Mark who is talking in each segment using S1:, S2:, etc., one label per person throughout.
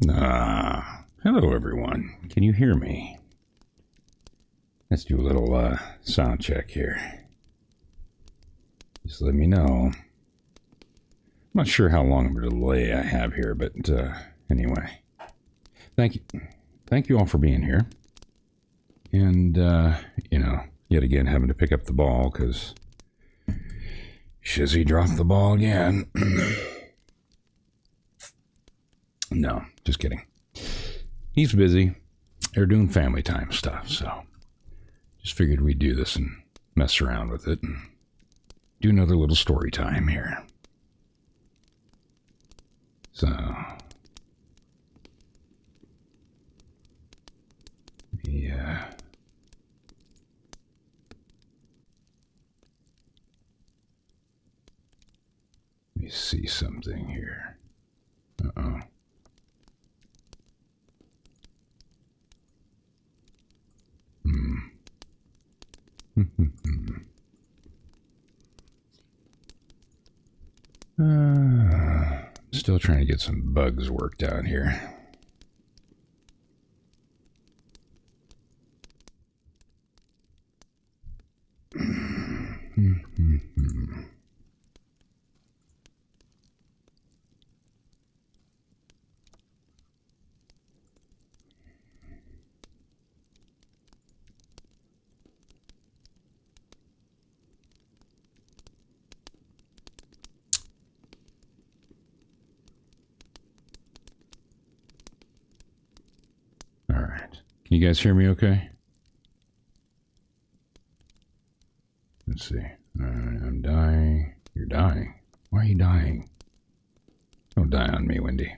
S1: Hello everyone. Can you hear me? Let's do a little sound check here. Just let me know. I'm not sure how long of a delay I have here, but anyway. Thank you all for being here. And, yet again having to pick up the ball because Shizzy dropped the ball again. No, just kidding. He's busy. They're doing family time stuff, so just figured we'd do this and mess around with it and do another little story time here. So, yeah. Let me see something here. Uh-oh. Still trying to get some bugs worked out here. Can you guys hear me okay? Let's see. I'm dying. You're dying. Why are you dying? Don't die on me, Wendy.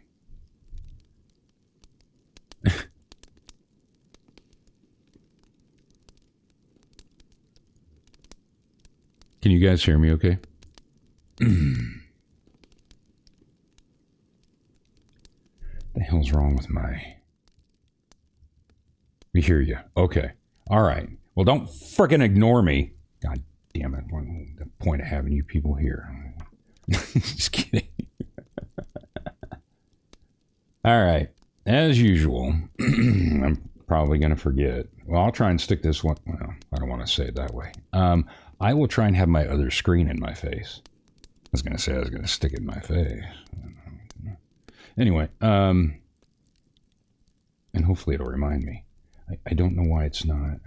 S1: Can you guys hear me okay? The hell's wrong with my... We hear you. Okay. All right. Well, don't frickin' ignore me. God damn it. What's the point of having you people here? Just kidding. All right. As usual, I'm probably going to forget. Well, I'll try and stick this one. Well, I don't want to say it that way. I will try and have my other screen in my face. I was going to say I was going to stick it in my face. Anyway, and hopefully it'll remind me. I don't know why it's not.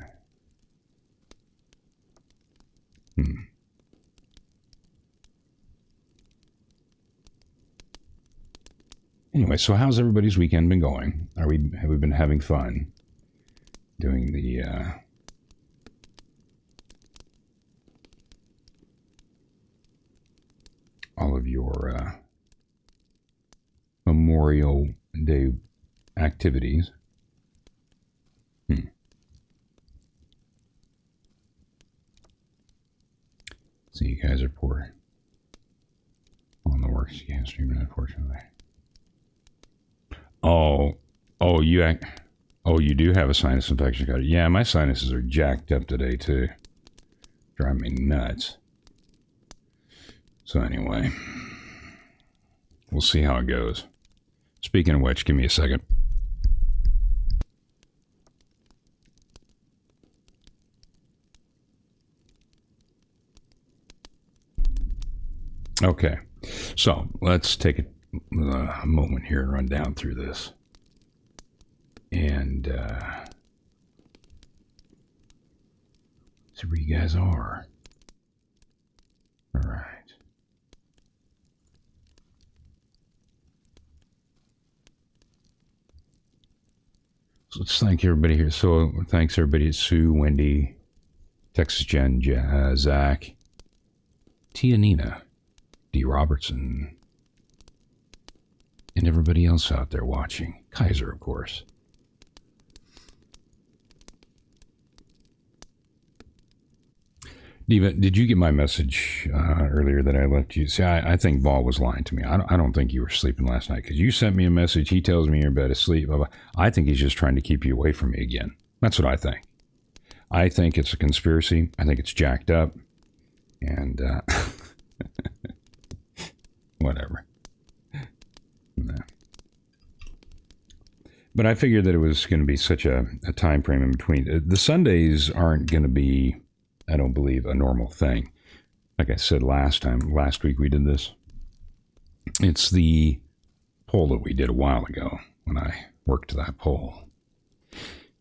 S1: Anyway, so how's everybody's weekend been going? Have we been having fun doing the all of your Memorial Day activities? So you guys are poor on the works. You can't stream it, unfortunately. You do have a sinus infection. Got it. Yeah, my sinuses are jacked up today too. Driving me nuts. So anyway, we'll see how it goes. Speaking of which, give me a second. Okay, so let's take a moment here and run down through this. And see where you guys are. All right. So let's thank everybody here. So thanks everybody. Sue, Wendy, Texas Jen, Zach, Tia Nina, D. Robertson, and everybody else out there watching. Kaiser, of course. Diva, did you get my message earlier that I left you? See, I think Ball was lying to me. I don't think you were sleeping last night because you sent me a message. He tells me you're in bed asleep. Blah, blah. I think he's just trying to keep you away from me again. That's what I think. I think it's a conspiracy. I think it's jacked up. And whatever. Nah. But I figured that it was going to be such a time frame in between. The Sundays aren't going to be, I don't believe, a normal thing. Like I said last week we did this. It's the poll that we did a while ago when I worked that poll.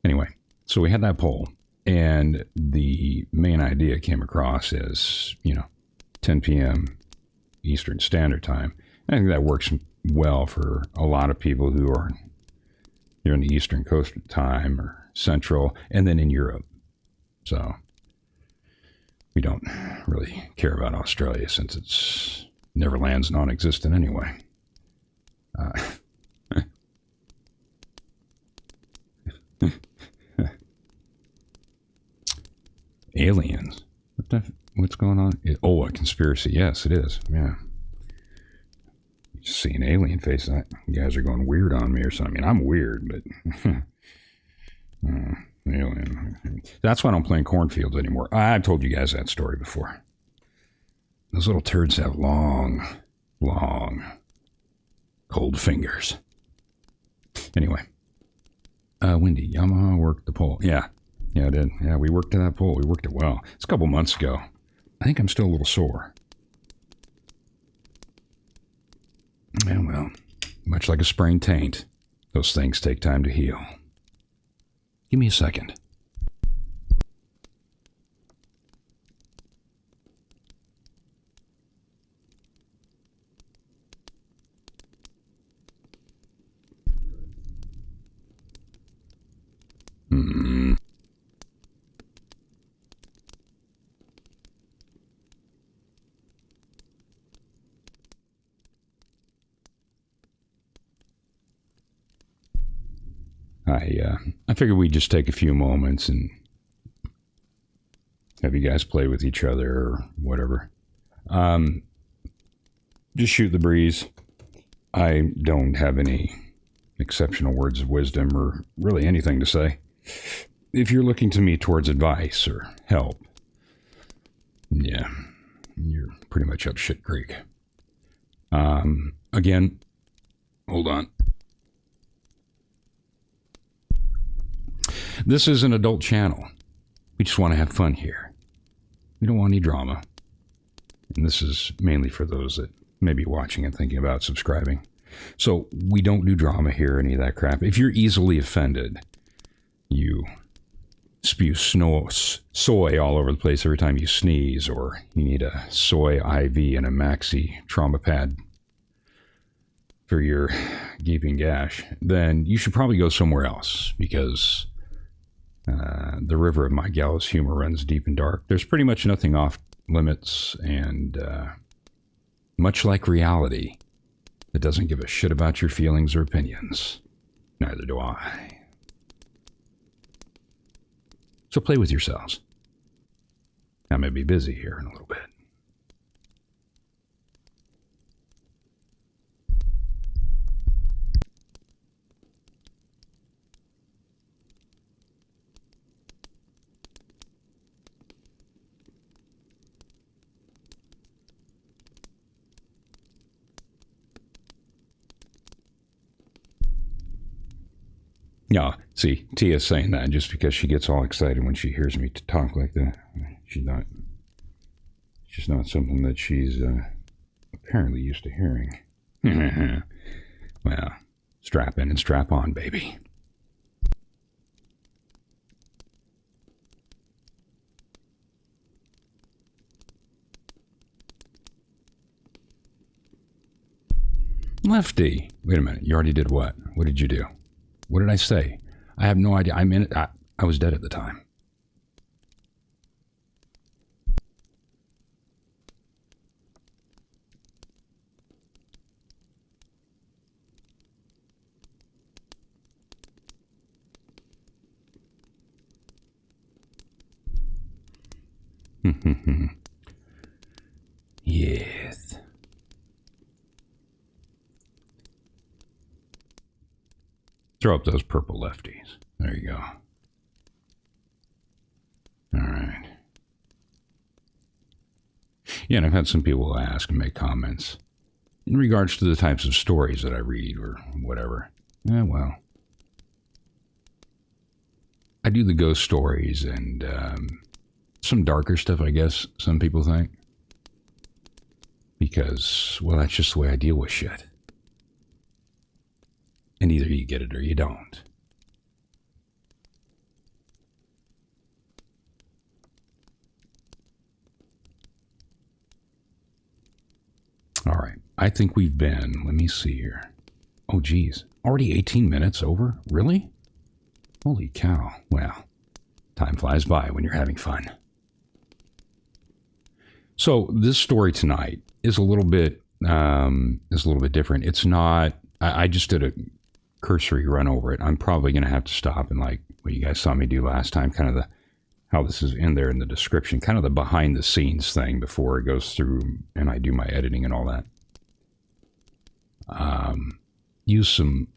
S1: Anyway, so we had that poll, and the main idea came across as, 10 p.m. Eastern Standard Time. I think that works well for a lot of people who are here in the Eastern Coast time or Central, and then in Europe. So we don't really care about Australia since it's Neverland's non-existent anyway. Aliens. What's going on? A conspiracy. Yes, it is. Yeah. Just seeing alien faces. You guys are going weird on me or something. I mean, I'm weird, but alien. That's why I don't play in cornfields anymore. I've told you guys that story before. Those little turds have long, cold fingers. Anyway. Wendy, Yamaha worked the poll. Yeah, I did. Yeah, we worked that poll. We worked it well. It's a couple months ago. I think I'm still a little sore. And well, much like a sprained taint, those things take time to heal. Give me a second. I figured we'd just take a few moments and have you guys play with each other or whatever. Just shoot the breeze. I don't have any exceptional words of wisdom or really anything to say. If you're looking to me towards advice or help, yeah, you're pretty much up shit creek. Again, hold on. This is an adult channel. We just want to have fun here. We don't want any drama. And this is mainly for those that may be watching and thinking about subscribing. So we don't do drama here, any of that crap. If you're easily offended, you spew soy all over the place every time you sneeze, or you need a soy IV and a maxi trauma pad for your gaping gash, then you should probably go somewhere else, because the river of my gallows humor runs deep and dark. There's pretty much nothing off limits, and much like reality, it doesn't give a shit about your feelings or opinions. Neither do I. So play with yourselves. I may be busy here in a little bit. Yeah, see, Tia's saying that just because she gets all excited when she hears me talk like that. She's not something that she's apparently used to hearing. Well, strap in and strap on, baby. Lefty. Wait a minute, you already did what? What did you do? What did I say? I have no idea. I was dead at the time. Yes. Throw up those purple lefties. There you go. All right. Yeah, and I've had some people ask and make comments in regards to the types of stories that I read or whatever. Yeah, well, I do the ghost stories and some darker stuff, I guess some people think. Because, well, that's just the way I deal with shit. And either you get it or you don't. All right. I think we've been, let me see here. Oh, geez. Already 18 minutes over? Really? Holy cow. Well, time flies by when you're having fun. So this story tonight is a little bit different. It's not, I just did a cursory run over it. I'm probably going to have to stop and like what you guys saw me do last time, kind of the, how this is in there in the description, kind of the behind the scenes thing before it goes through and I do my editing and all that. Use some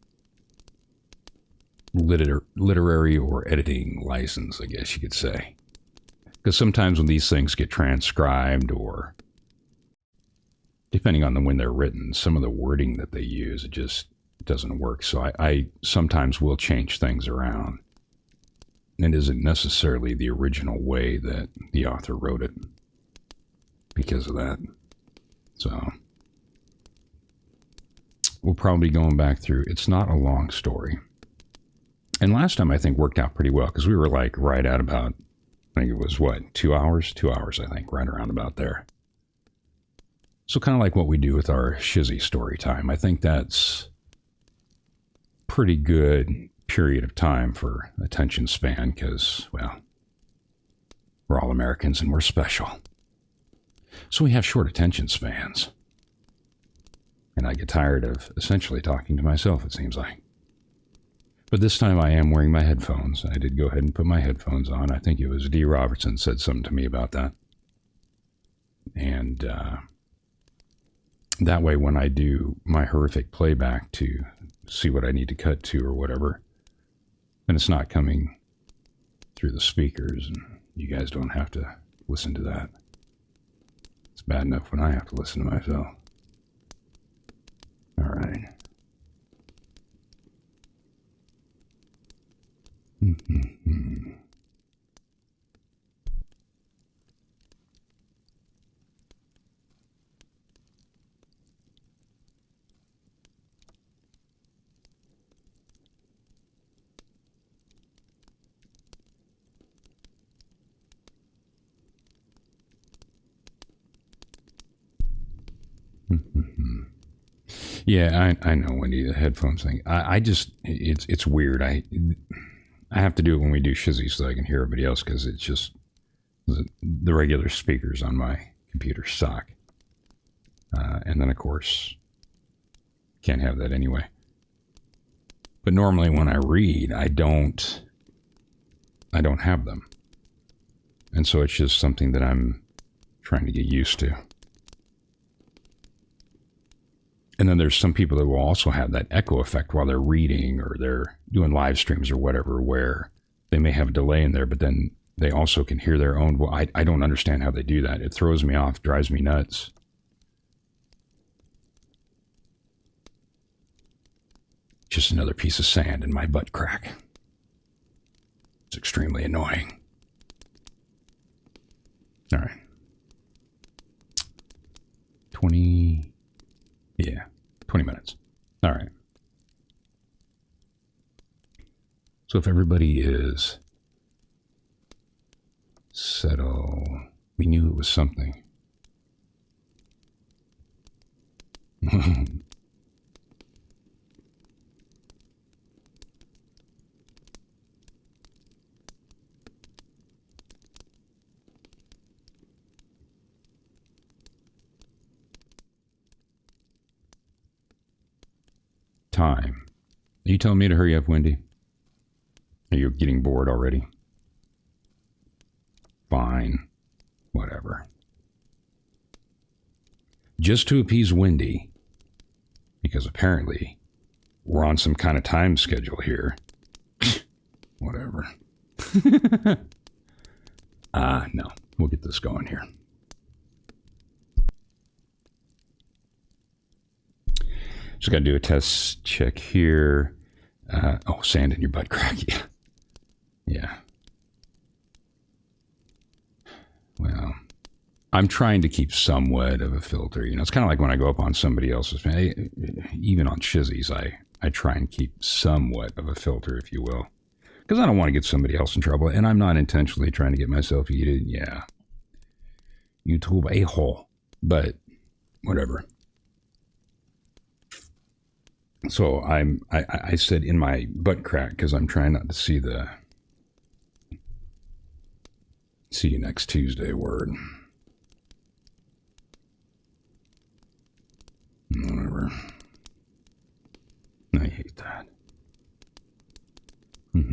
S1: literary or editing license, I guess you could say. Because sometimes when these things get transcribed or depending on when they're written, some of the wording that they use, it just doesn't work. So I sometimes will change things around. And it isn't necessarily the original way that the author wrote it because of that. So we'll probably be going back through. It's not a long story. And last time I think worked out pretty well because we were like right at about, I think it was what, 2 hours? 2 hours, I think, right around about there. So kind of like what we do with our Shizzy story time. I think that's pretty good period of time for attention span because, well, we're all Americans and we're special. So we have short attention spans. And I get tired of essentially talking to myself, it seems like. But this time I am wearing my headphones. I did go ahead and put my headphones on. I think it was D. Robertson said something to me about that. And that way when I do my horrific playback to see what I need to cut to or whatever, then it's not coming through the speakers and you guys don't have to listen to that. It's bad enough when I have to listen to myself. All right. Yeah, I know, Wendy, the headphones thing. I just, it's weird. I have to do it when we do Shizzy so I can hear everybody else because it's just, the regular speakers on my computer suck. And then, of course, can't have that anyway. But normally when I read, I don't have them. And so it's just something that I'm trying to get used to. And then there's some people that will also have that echo effect while they're reading or they're doing live streams or whatever, where they may have a delay in there, but then they also can hear their own. Well, I don't understand how they do that. It throws me off, drives me nuts. Just another piece of sand in my butt crack. It's extremely annoying. All right. 20 minutes. All right. So if everybody is settled, we knew it was something. Time. Are you telling me to hurry up, Wendy? Are you getting bored already? Fine. Whatever. Just to appease Wendy, because apparently we're on some kind of time schedule here. Whatever. No. We'll get this going here. Just got to do a test check here. Oh, sand in your butt crack. Yeah. Yeah. Well, I'm trying to keep somewhat of a filter. You know, it's kind of like when I go up on somebody else's, even on Shizzy's, I try and keep somewhat of a filter, if you will, because I don't want to get somebody else in trouble, and I'm not intentionally trying to get myself heated. Yeah, YouTube a-hole, but whatever. So I said in my butt crack because I'm trying not to see you next Tuesday word. Whatever. I hate that. Let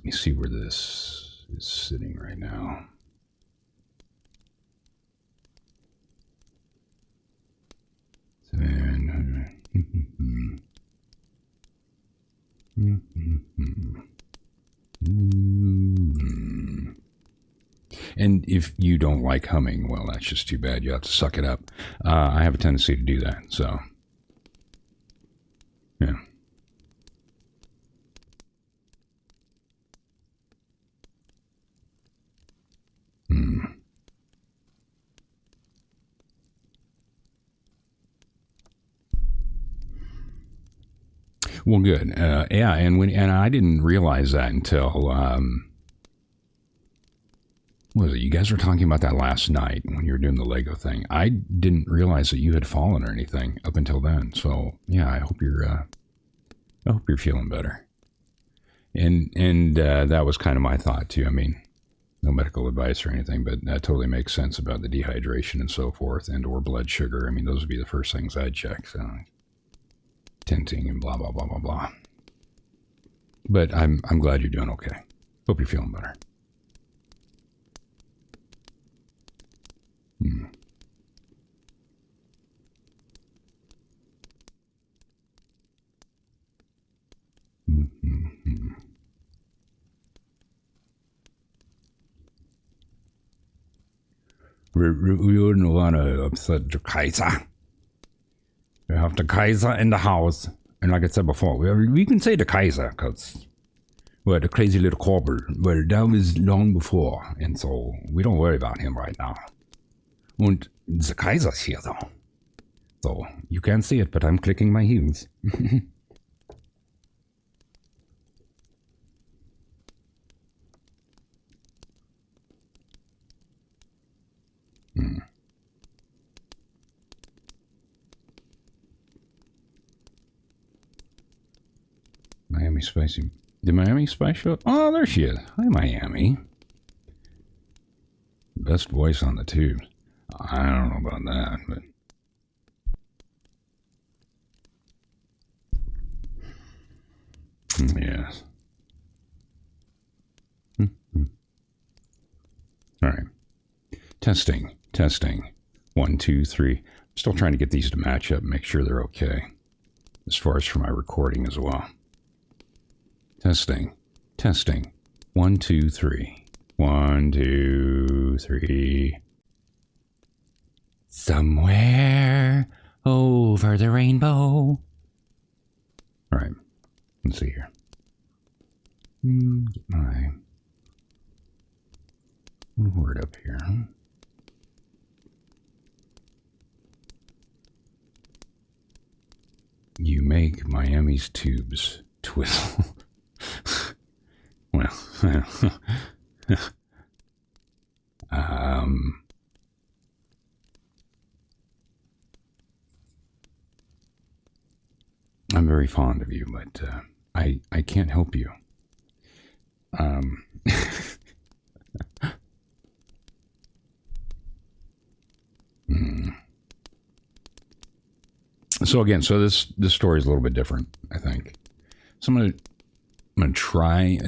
S1: me see where this is sitting right now. And if you don't like humming, well, that's just too bad. You have to suck it up. I have a tendency to do that, so yeah. Well, good. Yeah, and I didn't realize that until what was it? You guys were talking about that last night when you were doing the Lego thing. I didn't realize that you had fallen or anything up until then. So yeah, I hope you're feeling better. And that was kind of my thought too. I mean, no medical advice or anything, but that totally makes sense about the dehydration and so forth, and or blood sugar. I mean, those would be the first things I'd check. So tinting and blah blah blah blah blah. But I'm glad you're doing okay. Hope you're feeling better. We wouldn't want to upset the Kaiser. We have the Kaiser in the house. And like I said before, we can say the Kaiser because, well, the crazy little cobble. Well, that was long before. And so we don't worry about him right now. And the Kaiser's here, though. So you can't see it, but I'm clicking my heels. Miami Spicy. Did Miami Spice show up? Oh, there she is. Hi, Miami. Best voice on the tube. I don't know about that, but... yes. All right. Testing. 1, 2, 3. I'm still trying to get these to match up and make sure they're okay. As far as for my recording as well. Testing. 1, 2, 3. 1, 2, 3. Somewhere over the rainbow. All right. Let's see here. Get my word up here. You make Miami's tubes twizzle. Well, I'm very fond of you, but I can't help you. So again, this story is a little bit different, I think. So I'm gonna try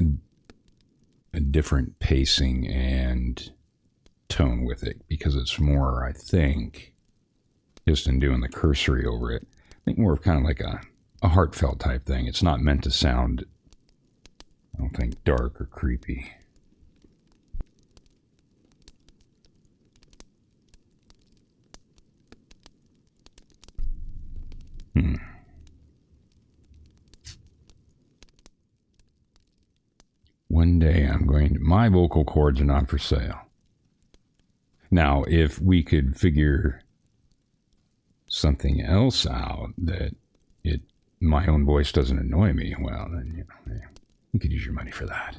S1: a different pacing and tone with it because it's more, I think, just in doing the cursory over it, I think more of kind of like a heartfelt type thing. It's not meant to sound, I don't think, dark or creepy. mind, my vocal cords are not for sale. Now, if we could figure something else out that my own voice doesn't annoy me, well, then, you know, you could use your money for that.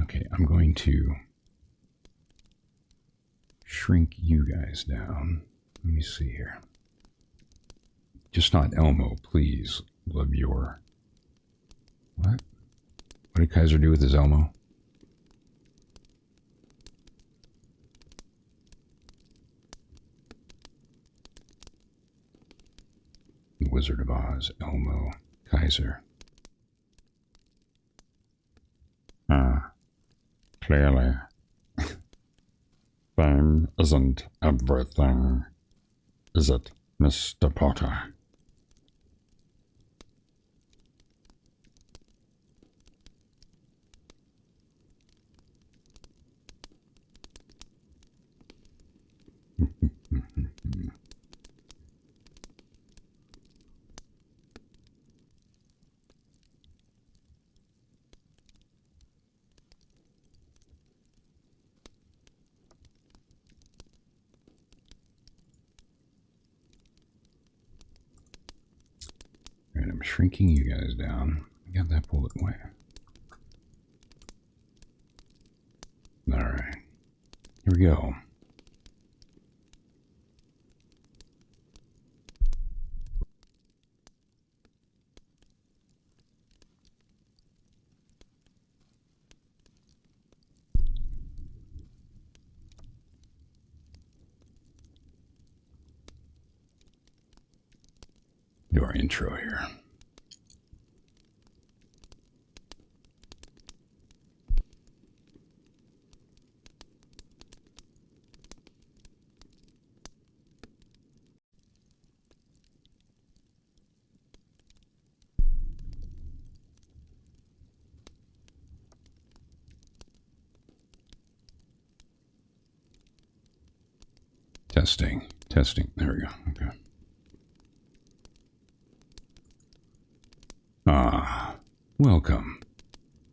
S1: Okay, I'm going to shrink you guys down. Let me see here. Just not Elmo, please. Love your... What? What did Kaiser do with his Elmo? The Wizard of Oz, Elmo, Kaiser. Clearly. Fame isn't everything, is it, Mr. Potter? Alright, I'm shrinking you guys down. I got that bullet away. Alright. Here we go. Do our intro here. Testing. Testing. There we go. Okay. Ah, welcome.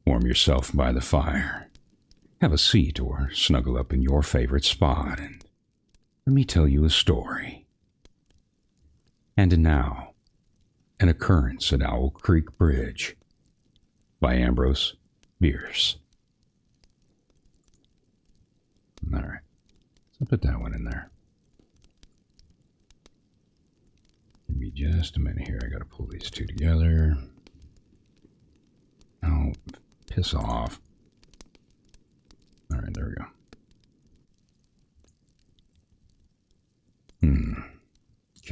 S1: Warm yourself by the fire. Have a seat or snuggle up in your favorite spot and let me tell you a story. And now, An Occurrence at Owl Creek Bridge by Ambrose Bierce. All right. So put that one in there. Give me just a minute here. I got to pull these two together. Oh, piss off. All right, there we go.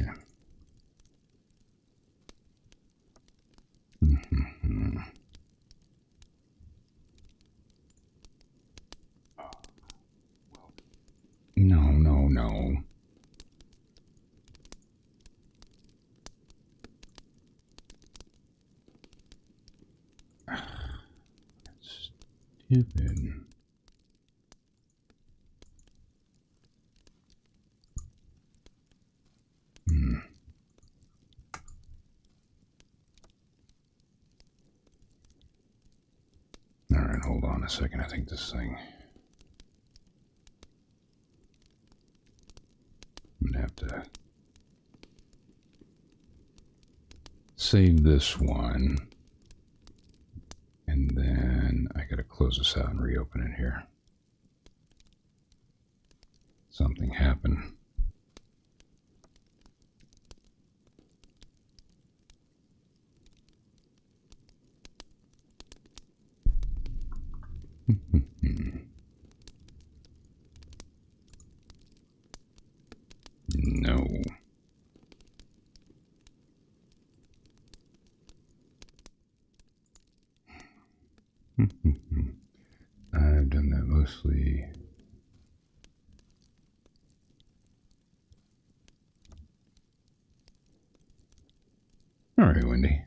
S1: Okay. No. Stupid. All right, hold on a second. I think this thing... I'm gonna have to save this one. And then I gotta close this out and reopen it here. Something happened. No. I've done that mostly. All right, Wendy.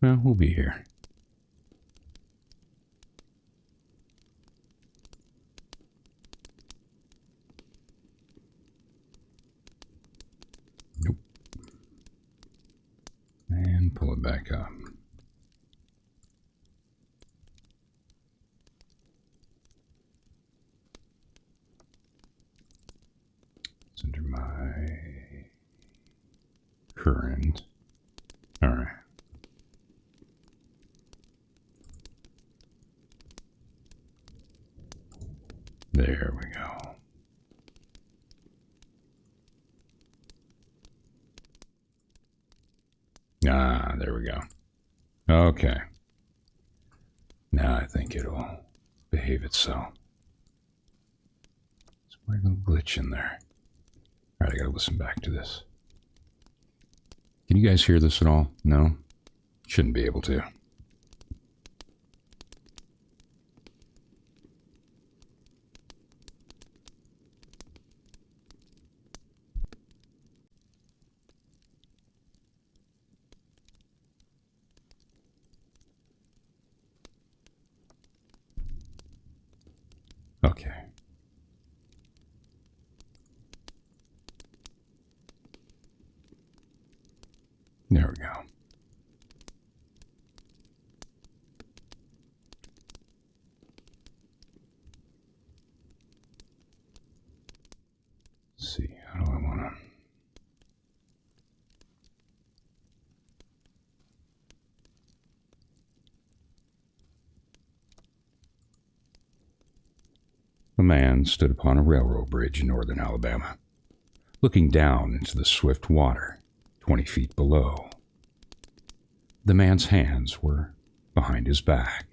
S1: Well, we'll be here. pull it back up. It's under my current. All right. There we go. Ah, there we go. Okay. Now I think it'll behave itself. There's a little glitch in there. All right, I gotta listen back to this. Can you guys hear this at all? No? Shouldn't be able to. Okay. There we go. Let's see, how do I want to... A man stood upon a railroad bridge in northern Alabama, looking down into the swift water 20 feet below. The man's hands were behind his back,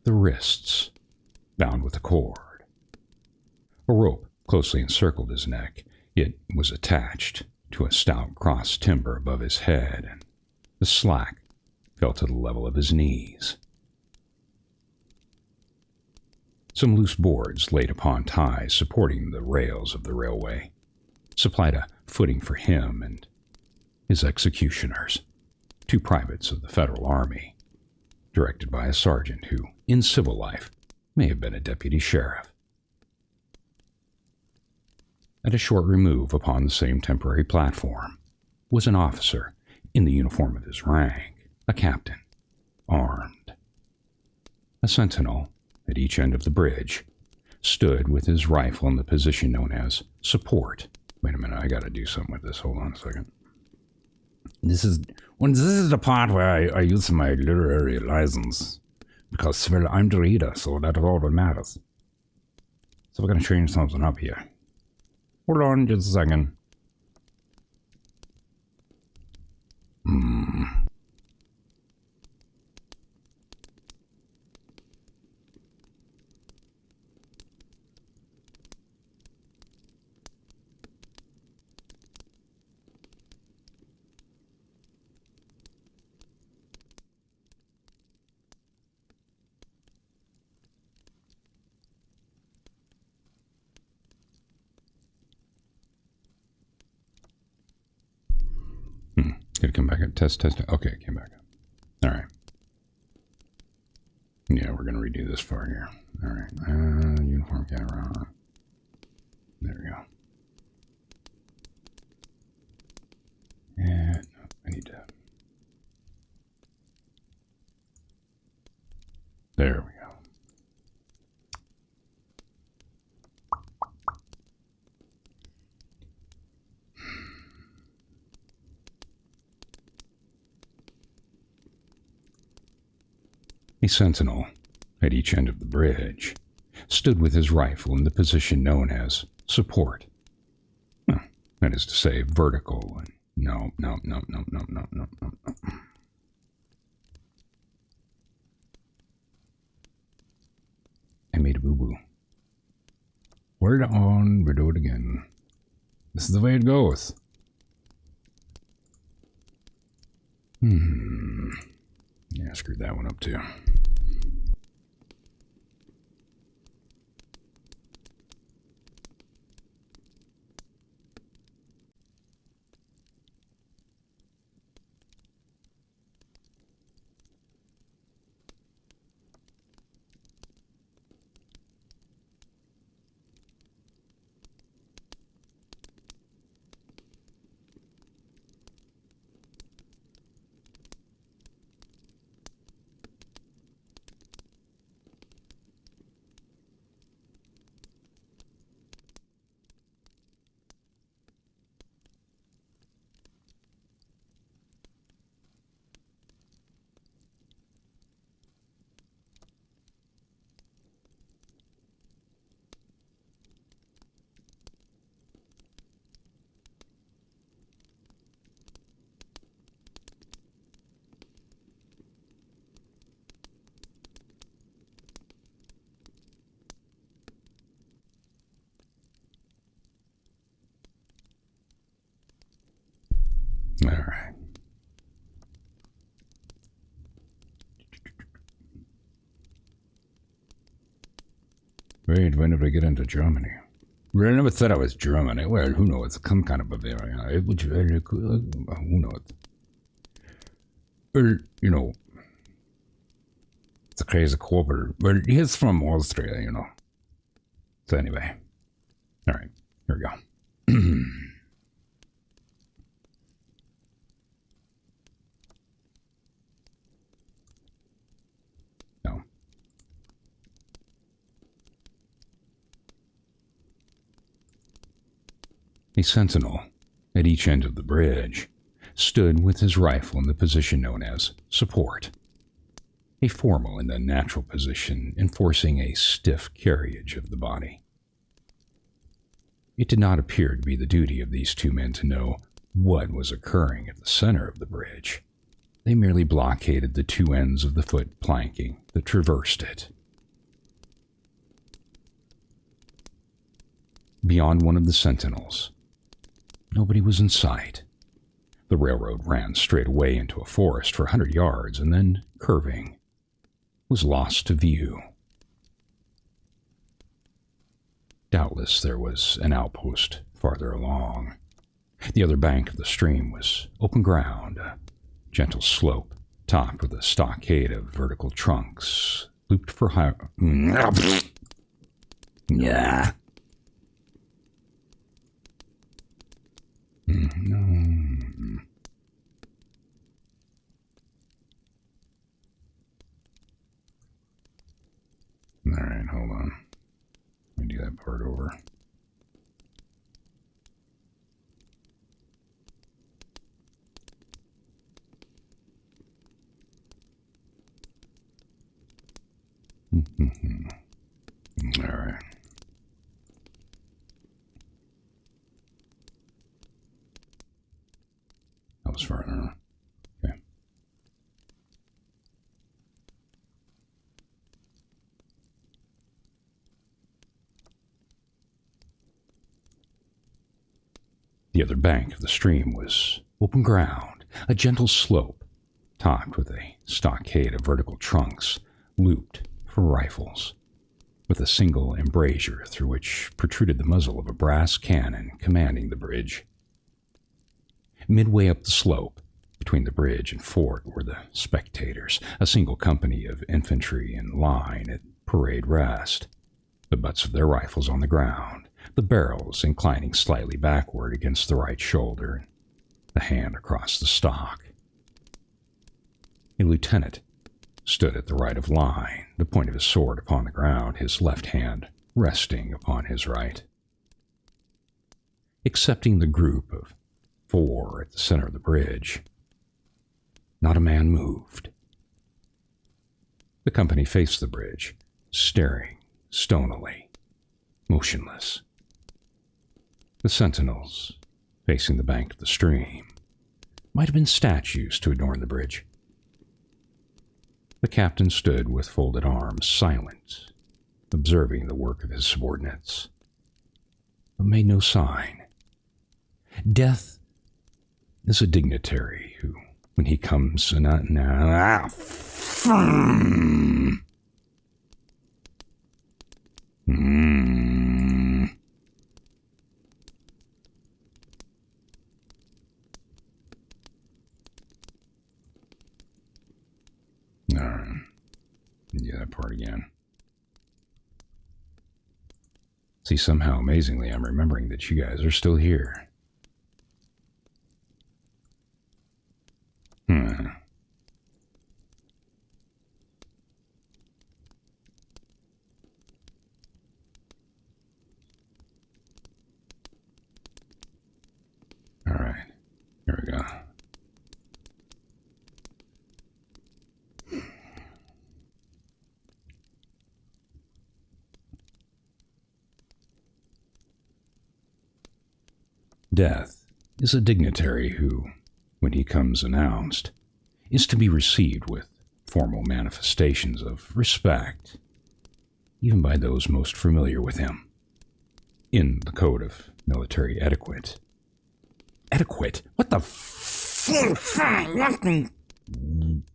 S1: the wrists bound with a cord. A rope closely encircled his neck. It was attached to a stout cross timber above his head, and the slack fell to the level of his knees. Some loose boards laid upon ties supporting the rails of the railway supplied a footing for him and his executioners, 2 privates of the Federal Army, directed by a sergeant who, in civil life, may have been a deputy sheriff. At a short remove upon the same temporary platform was an officer in the uniform of his rank, a captain, armed. A sentinel at each end of the bridge stood with his rifle in the position known as support. Wait a minute, I gotta do something with this. Hold on a second. This is the part where I use my literary license. Because, well, I'm the reader, so that's all that matters. So we're gonna change something up here. Hold on just a second. Did it come back up? Test. Okay, it came back up. All right. Yeah, we're going to redo this part here. All right. Uniform camera on. There we go. And no, I need to. There we go. A sentinel at each end of the bridge stood with his rifle in the position known as support. Well, that is to say, vertical. And no. I made a boo-boo. Hold on, we'll do it again. This is the way it goes. Yeah, I screwed that one up too. Wait, when did we get into Germany? Well, I never thought I was German. Well, who knows? Some kind of Bavarian. Who knows? Well, you know, it's a crazy couple. Well, he's from Austria, you know. So anyway. All right, here we go. No. A sentinel at each end of the bridge stood with his rifle in the position known as support, a formal and unnatural position enforcing a stiff carriage of the body. It did not appear to be the duty of these two men to know what was occurring at the center of the bridge. They merely blockaded the two ends of the foot planking that traversed it. Beyond one of the sentinels, nobody was in sight. The railroad ran straight away into a forest for 100 yards and then, curving, was lost to view. Doubtless there was an outpost farther along. The other bank of the stream was open ground, a gentle slope topped with a stockade of vertical trunks, looped for high... Yeah. All right, hold on. Let me do that part over. All right. That was far enough. Okay. The other bank of the stream was open ground, a gentle slope, topped with a stockade of vertical trunks, looped for rifles, with a single embrasure through which protruded the muzzle of a brass cannon commanding the bridge. Midway up the slope, between the bridge and fort, were the spectators, a single company of infantry in line at parade rest, the butts of their rifles on the ground, the barrels inclining slightly backward against the right shoulder, the hand across the stock. A lieutenant stood at the right of line, the point of his sword upon the ground, his left hand resting upon his right. Excepting the group of 4 at the center of the bridge, not a man moved. The company faced the bridge, staring stonily, motionless. The sentinels, facing the bank of the stream, might have been statues to adorn the bridge. The captain stood with folded arms, silent, observing the work of his subordinates, but made no sign. Death is a dignitary who, when he comes Yeah, that part again. See, somehow, amazingly, I'm remembering that you guys are still here. All right, here we go. Death is a dignitary who, when he comes announced, is to be received with formal manifestations of respect, even by those most familiar with him. In the code of military etiquette. Etiquette? What the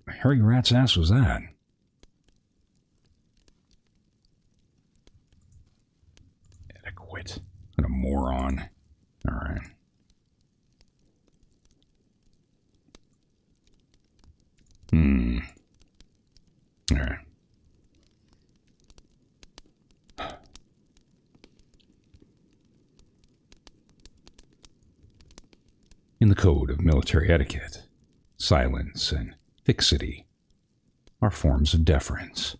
S1: Harry Rat's ass was that? What a moron. All right. All right. In the code of military etiquette, silence and fixity are forms of deference.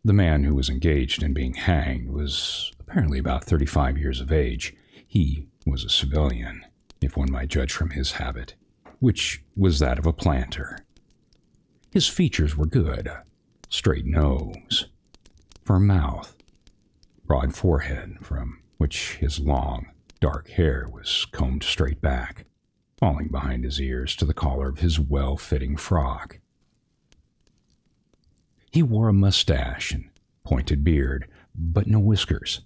S1: The man who was engaged in being hanged was apparently about 35 years of age. He was a civilian, if one might judge from his habit, which was that of a planter. His features were good: straight nose, firm mouth, broad forehead from which his long, dark hair was combed straight back, falling behind his ears to the collar of his well-fitting frock. He wore a mustache and pointed beard, but no whiskers.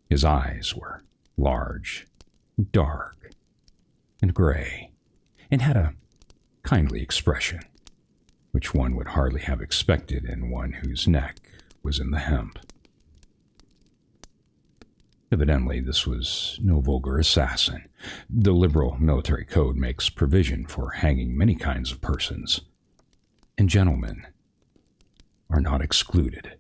S1: His eyes were large, dark, and gray, and had a kindly expression, which one would hardly have expected in one whose neck was in the hemp. Evidently, this was no vulgar assassin. The liberal military code makes provision for hanging many kinds of persons, and gentlemen are not excluded.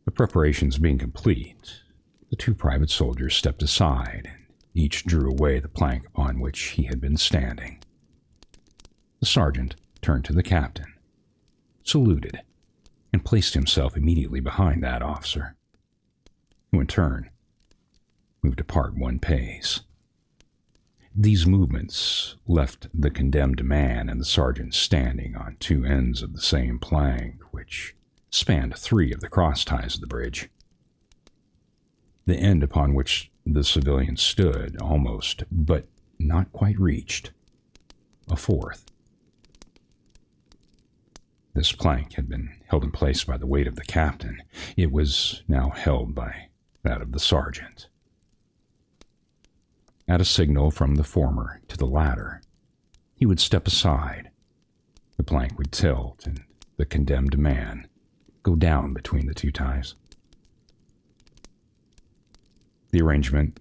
S1: The preparations being complete, the two private soldiers stepped aside, and each drew away the plank upon which he had been standing. The sergeant turned to the captain, saluted, and placed himself immediately behind that officer, who in turn moved apart one pace. These movements left the condemned man and the sergeant standing on two ends of the same plank, which spanned three of the cross ties of the bridge. The end upon which the civilian stood almost, but not quite reached, a fourth. This plank had been held in place by the weight of the captain. It was now held by that of the sergeant. At a signal from the former to the latter, he would step aside. The plank would tilt, and the condemned man go down between the two ties. The arrangement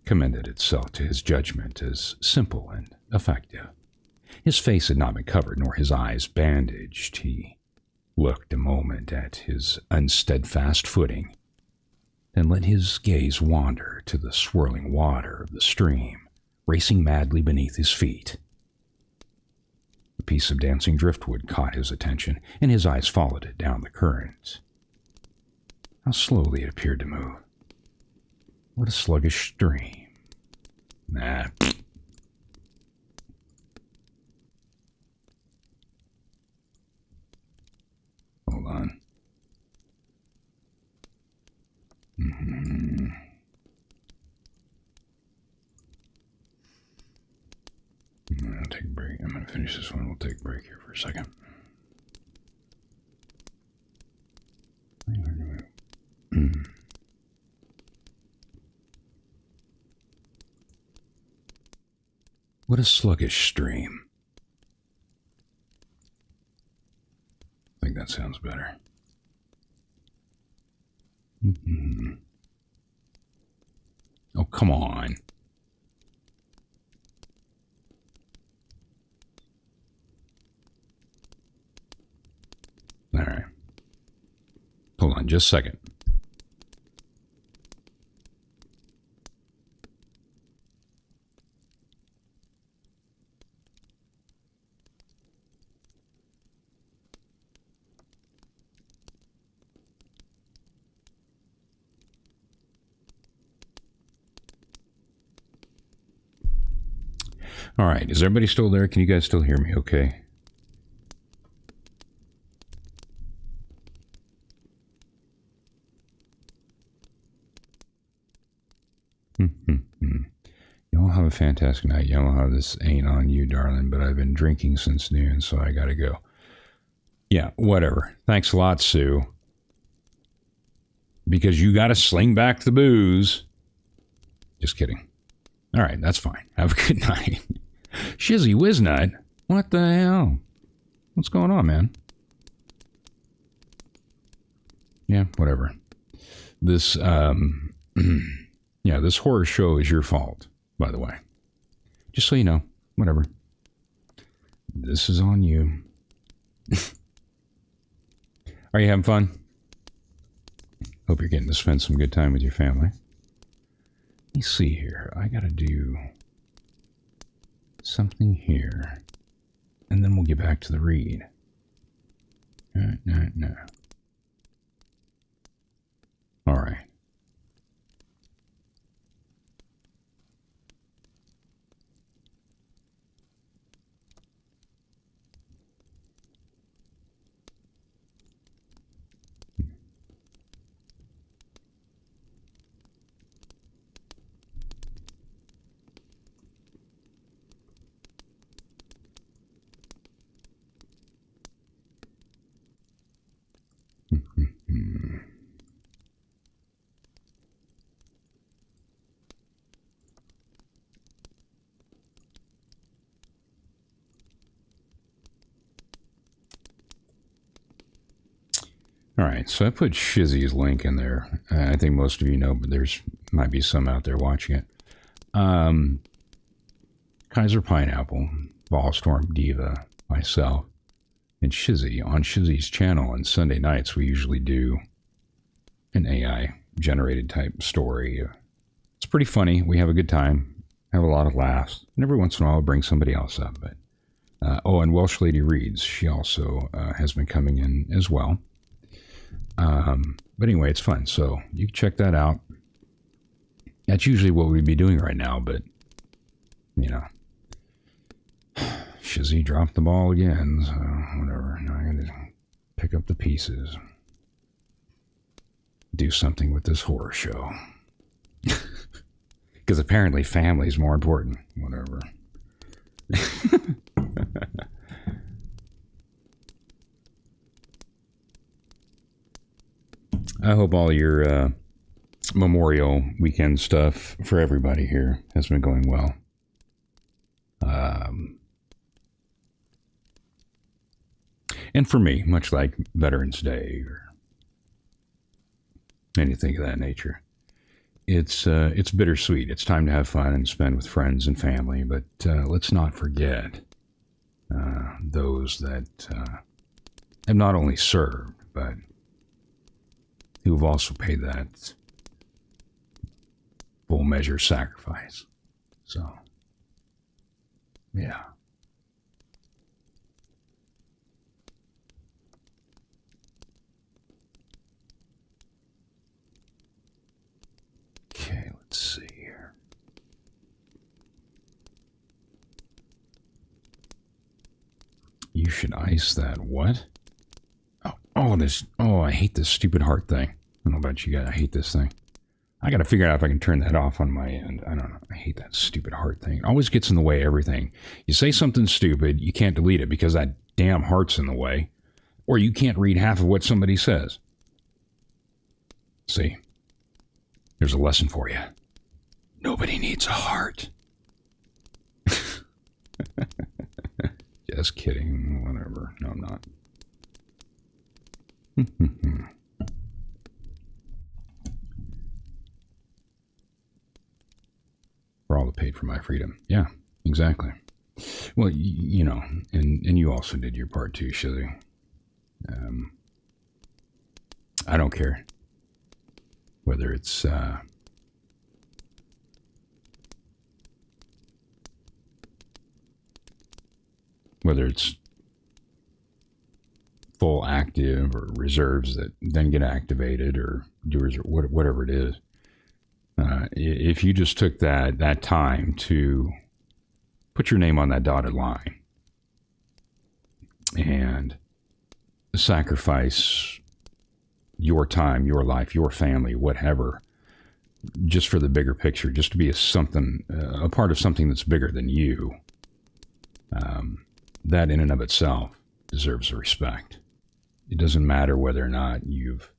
S1: commended itself to his judgment as simple and effective. His face had not been covered, nor his eyes bandaged. He looked a moment at his unsteadfast footing, then let his gaze wander to the swirling water of the stream, racing madly beneath his feet. A piece of dancing driftwood caught his attention, and his eyes followed it down the current. How slowly it appeared to move. What a sluggish stream. Nah. Hold on. I'm going to take a break. I'm going to finish this one. We'll take a break here for a second. What a sluggish stream. I think that sounds better. Oh, come on. All right. Hold on just a second. All right, is everybody still there? Can you guys still hear me okay? Y'all have a fantastic night. Y'all, this ain't on you, darling, but I've been drinking since noon, so I gotta go. Yeah, whatever. Thanks a lot, Sue. Because you gotta sling back the booze. Just kidding. All right, that's fine. Have a good night. Shizzy Whiznut? What the hell? What's going on, man? Yeah, whatever. This, yeah, this horror show is your fault, by the way. Just so you know, whatever. This is on you. Are you having fun? Hope you're getting to spend some good time with your family. Let me see here. I gotta do something here. And then we'll get back to the read. No. All right. All right, so I put Shizzy's link in there. I think most of you know, but there's might be some out there watching it. Kaiser Pineapple, Ballstorm Diva, myself, and Shizzy. On Shizzy's channel on Sunday nights, we usually do an AI-generated type story. It's pretty funny. We have a good time, have a lot of laughs, and every once in a while I'll bring somebody else up. But and Welsh Lady Reads, she also has been coming in as well. But anyway, it's fun, so you can check that out. That's usually what we'd be doing right now, but, you know, Shizzy dropped the ball again, so whatever. Now I gotta pick up the pieces. Do something with this horror show. Because apparently family's more important. Whatever. I hope all your Memorial weekend stuff for everybody here has been going well. And for me, much like Veterans Day or anything of that nature, it's bittersweet. It's time to have fun and spend with friends and family, but let's not forget those that have not only served, but who have also paid that full measure sacrifice. So, yeah. Okay, let's see here. You should ice that. What? Oh, I hate this stupid heart thing. I don't know about you guys. I hate this thing. I got to figure out if I can turn that off on my end. I don't know. I hate that stupid heart thing. It always gets in the way of everything. You say something stupid, you can't delete it because that damn heart's in the way. Or you can't read half of what somebody says. See? There's a lesson for you. Nobody needs a heart. Just kidding. Whatever. No, I'm not. For all that paid for my freedom. Yeah, exactly. Well, you know, and you also did your part too, Shizzy. I don't care whether it's full active or reserves that then get activated or doers or whatever it is. If you just took that time to put your name on that dotted line and sacrifice your time, your life, your family, whatever, just for the bigger picture, just to be a part of something that's bigger than you, that in and of itself deserves respect. It doesn't matter whether or not you've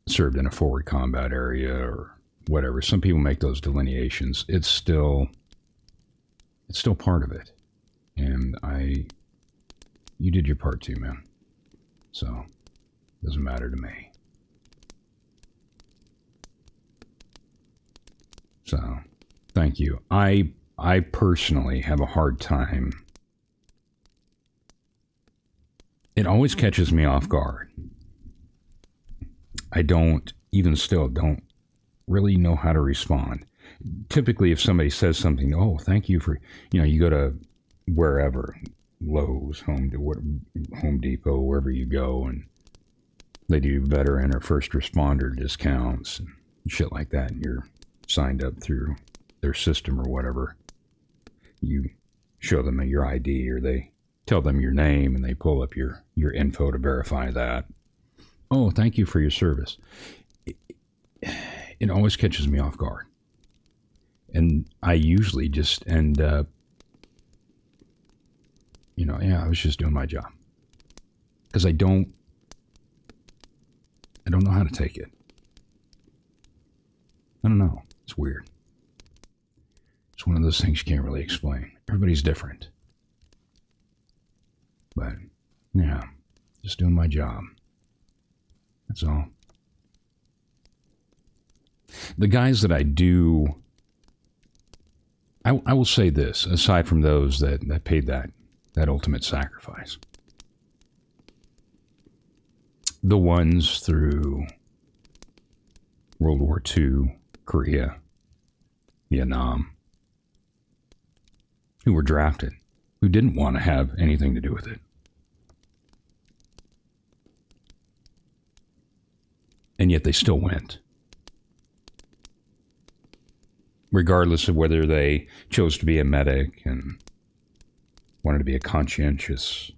S1: served in a forward combat area or whatever. Some people make those delineations. It's still part of it. And you did your part too, man. So Doesn't matter to me. So, thank you. I personally have a hard time. It always catches me off guard. I don't really know how to respond. Typically, if somebody says something, oh, thank you for, you go to wherever, Lowe's, Home Depot, wherever you go, and they do veteran or first responder discounts and shit like that, and you're signed up through their system or whatever. You show them your ID, or they tell them your name, and they pull up your info to verify that. Oh, thank you for your service. It always catches me off guard. And I usually just end up, I was just doing my job. Because I don't know how to take it. I don't know. It's weird. It's one of those things you can't really explain. Everybody's different. But, yeah, just doing my job. That's all. The guys that I do, I will say this, aside from those that paid that ultimate sacrifice. The ones through World War II, Korea, Vietnam, who were drafted, who didn't want to have anything to do with it. And yet they still went. Regardless of whether they chose to be a medic and wanted to be a conscientious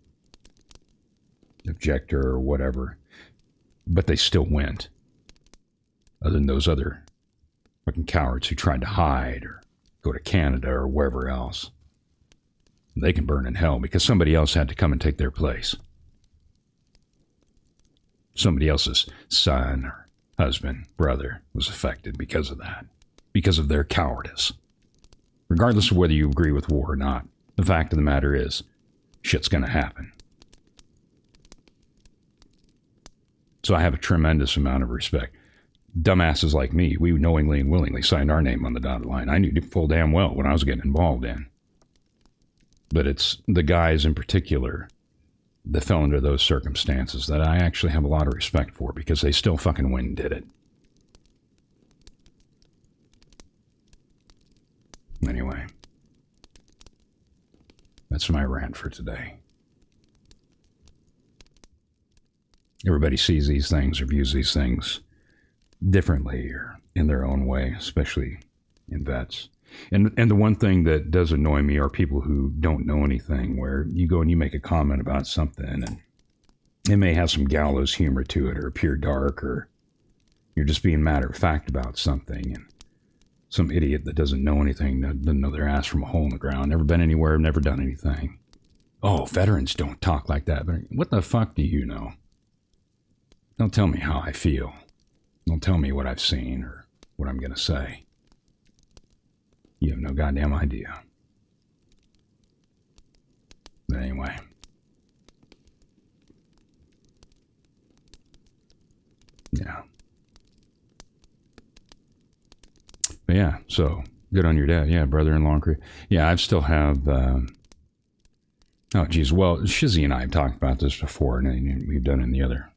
S1: objector or whatever. But they still went. Other than those other fucking cowards who tried to hide or go to Canada or wherever else. They can burn in hell because somebody else had to come and take their place. Somebody else's son or husband, brother was affected because of that. Because of their cowardice. Regardless of whether you agree with war or not, the fact of the matter is, shit's going to happen. So I have a tremendous amount of respect. Dumbasses like me, we knowingly and willingly signed our name on the dotted line. I knew full damn well what I was getting involved in. But it's the guys in particular that fell under those circumstances that I actually have a lot of respect for because they still fucking went and did it. Anyway, that's my rant for today. Everybody sees these things or views these things differently or in their own way, especially in vets. And the one thing that does annoy me are people who don't know anything, where you go and you make a comment about something and it may have some gallows humor to it or appear dark, or you're just being matter of fact about something, and some idiot that doesn't know anything, that doesn't know their ass from a hole in the ground, never been anywhere, never done anything. Oh, veterans don't talk like that. But what the fuck do you know? Don't tell me how I feel. Don't tell me what I've seen or what I'm going to say. You have no goddamn idea. But anyway. Yeah. But yeah, so good on your dad. Yeah, brother-in-law and career. Yeah, I still have... oh, geez. Well, Shizzy and I have talked about this before, and we've done it in the other...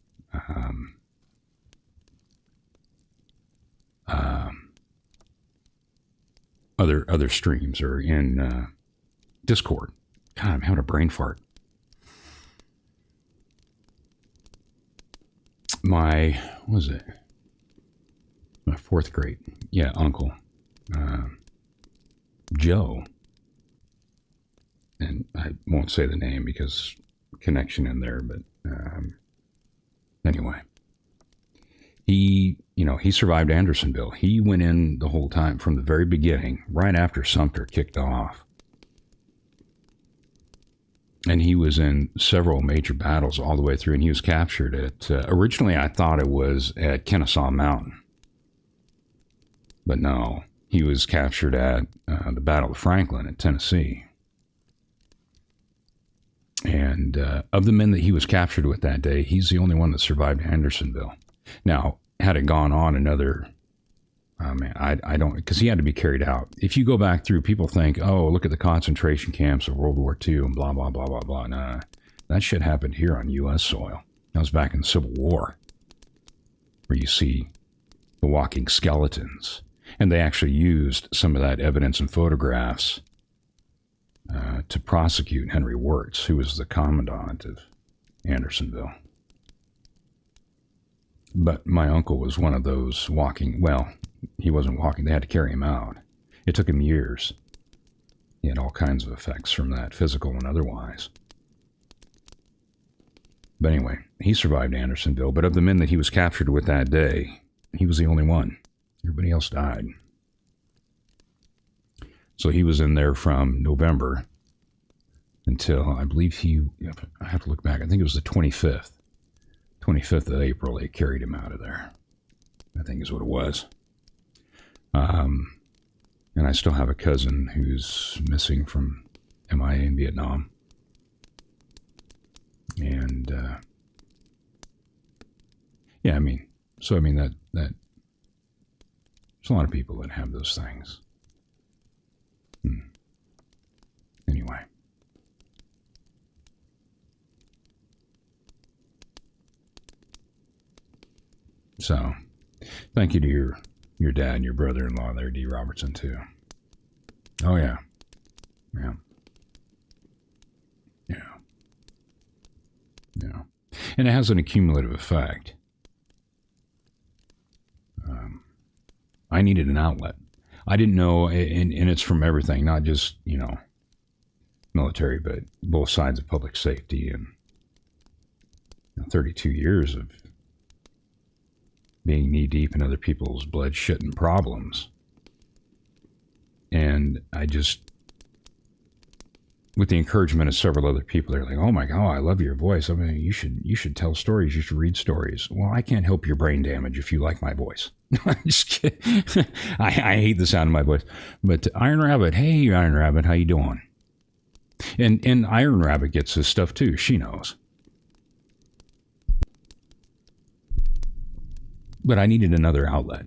S1: other streams or in Discord. God, I'm having a brain fart. My fourth grade, uncle, Joe, and I won't say the name because connection in there, but anyway, he survived Andersonville. He went in the whole time from the very beginning, right after Sumter kicked off. And he was in several major battles all the way through, and he was captured at, originally I thought it was at Kennesaw Mountain. But no, he was captured at the Battle of Franklin in Tennessee. And of the men that he was captured with that day, he's the only one that survived Andersonville. Now, had it gone on another, I don't, because he had to be carried out. If you go back through, people think, oh, look at the concentration camps of World War II and blah, blah, blah, blah, blah. Nah, that shit happened here on U.S. soil. That was back in the Civil War, where you see the walking skeletons. And they actually used some of that evidence and photographs to prosecute Henry Wirtz, who was the commandant of Andersonville. But my uncle was one of those walking, well, he wasn't walking, they had to carry him out. It took him years. He had all kinds of effects from that, physical and otherwise. But anyway, he survived Andersonville, but of the men that he was captured with that day, he was the only one. Everybody else died. So he was in there from November until, I believe I have to look back, I think it was the 25th. 25th of April, they carried him out of there. I think is what it was. And I still have a cousin who's missing from MIA in Vietnam. And, yeah, that there's a lot of people that have those things. Anyway. So, thank you to your dad and your brother-in-law there, D. Robertson, too. Oh, yeah. Yeah. Yeah. Yeah. And it has an accumulative effect. I needed an outlet. I didn't know, and it's from everything, not just, military, but both sides of public safety, and 32 years of being knee-deep in other people's blood, shit, and problems. And I just, with the encouragement of several other people, they're like, oh my God, I love your voice. I mean, you should tell stories. You should read stories. Well, I can't help your brain damage if you like my voice. I'm just kidding. I hate the sound of my voice. But Iron Rabbit, hey, Iron Rabbit, how you doing? And Iron Rabbit gets this stuff too. She knows. But I needed another outlet.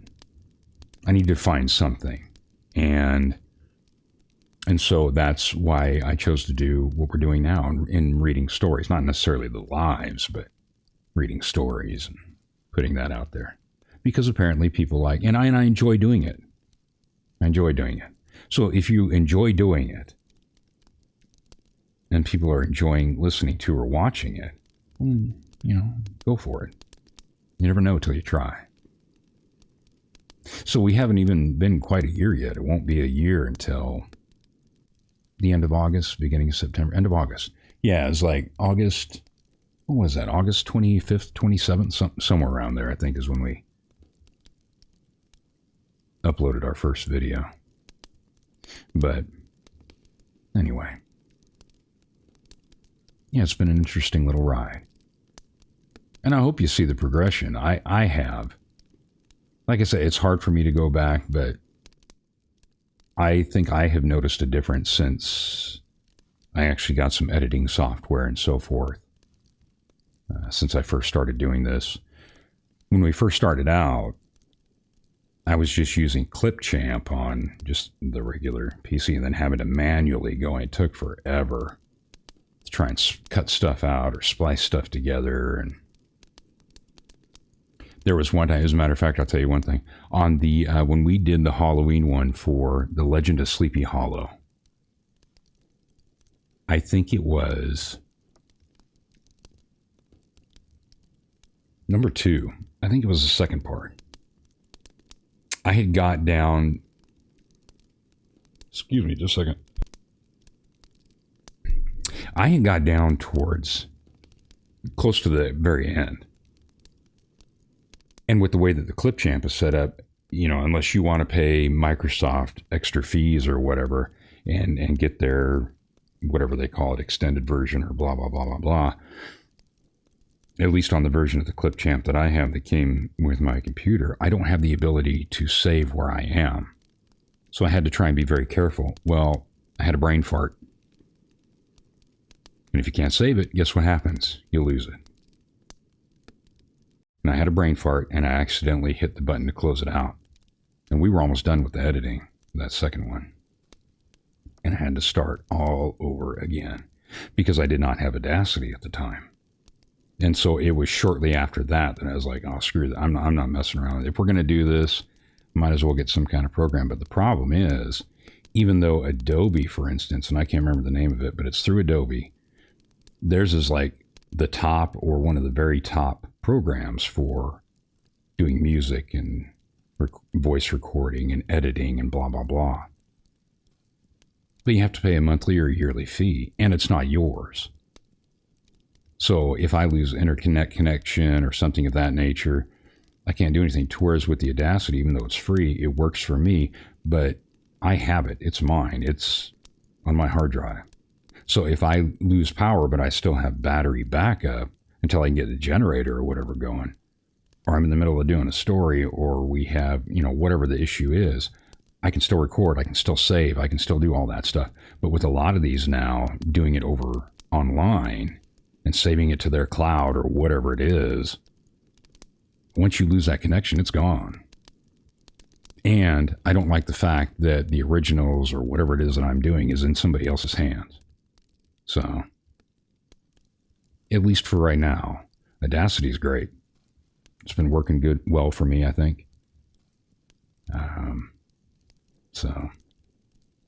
S1: I needed to find something. And so that's why I chose to do what we're doing now in reading stories. Not necessarily the lives, but reading stories and putting that out there. Because apparently people like, and I enjoy doing it. I enjoy doing it. So if you enjoy doing it, and people are enjoying listening to or watching it, go for it. You never know till you try. So we haven't even been quite a year yet. It won't be a year until the end of August, beginning of September, end of August. Yeah, it's like August, what was that? August 25th, 27th, somewhere around there, I think, is when we uploaded our first video. But anyway. Yeah, it's been an interesting little ride. And I hope you see the progression. I have. Like I say, it's hard for me to go back, but I think I have noticed a difference since I actually got some editing software and so forth. Since I first started doing this. When we first started out, I was just using Clipchamp on just the regular PC and then having to manually go, and it took forever to try and cut stuff out or splice stuff together. And there was one time, as a matter of fact, I'll tell you one thing. On the when we did the Halloween one for The Legend of Sleepy Hollow, I think it was number 2. I think it was the second part. I had got down, excuse me just a second. I had got down towards close to the very end. And with the way that the Clipchamp is set up, unless you want to pay Microsoft extra fees or whatever and get their, whatever they call it, extended version or blah, blah, blah, blah, blah. At least on the version of the Clipchamp that I have that came with my computer, I don't have the ability to save where I am. So I had to try and be very careful. Well, I had a brain fart. And if you can't save it, guess what happens? You lose it. And I had a brain fart, and I accidentally hit the button to close it out. And we were almost done with the editing, that second one. And I had to start all over again because I did not have Audacity at the time. And so it was shortly after that I was like, oh, screw that. I'm not messing around. If we're going to do this, might as well get some kind of program. But the problem is, even though Adobe, for instance, and I can't remember the name of it, but it's through Adobe, theirs is like the top or one of the very top programs for doing music and voice recording and editing and blah, blah, blah. But you have to pay a monthly or yearly fee, and it's not yours. So if I lose internet connection or something of that nature, I can't do anything. Whereas with the Audacity, even though it's free, it works for me, but I have it. It's mine. It's on my hard drive. So if I lose power, but I still have battery backup until I can get the generator or whatever going, or I'm in the middle of doing a story, or we have, whatever the issue is, I can still record, I can still save, I can still do all that stuff. But with a lot of these now, doing it over online and saving it to their cloud or whatever it is, once you lose that connection, it's gone. And I don't like the fact that the originals or whatever it is that I'm doing is in somebody else's hands. So, at least for right now, Audacity is great. It's been working well for me, I think. So,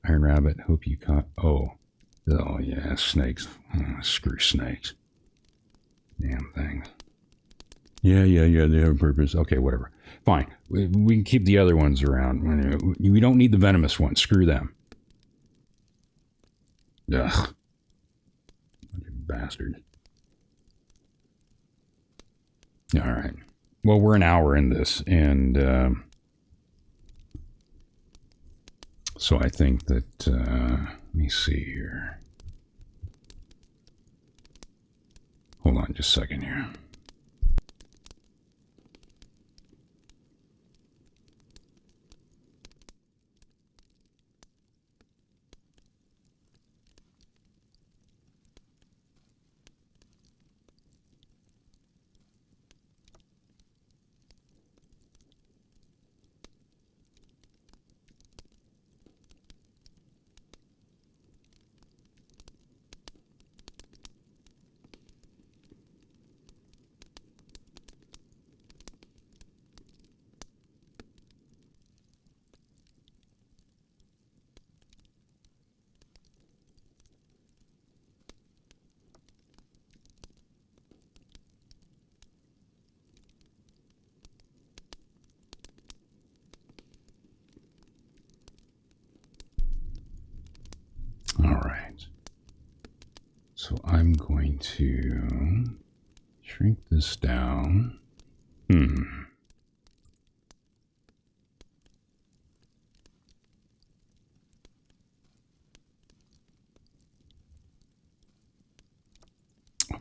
S1: Iron Rabbit, hope you caught. Oh yeah, snakes. Screw snakes. Damn things. Yeah, they have a purpose. Okay, whatever. Fine. We can keep the other ones around. We don't need the venomous ones. Screw them. Ugh. Bastard. All right. Well, we're an hour in this, and so I think that, let me see here. Hold on just a second here. All right. So I'm going to shrink this down. I'll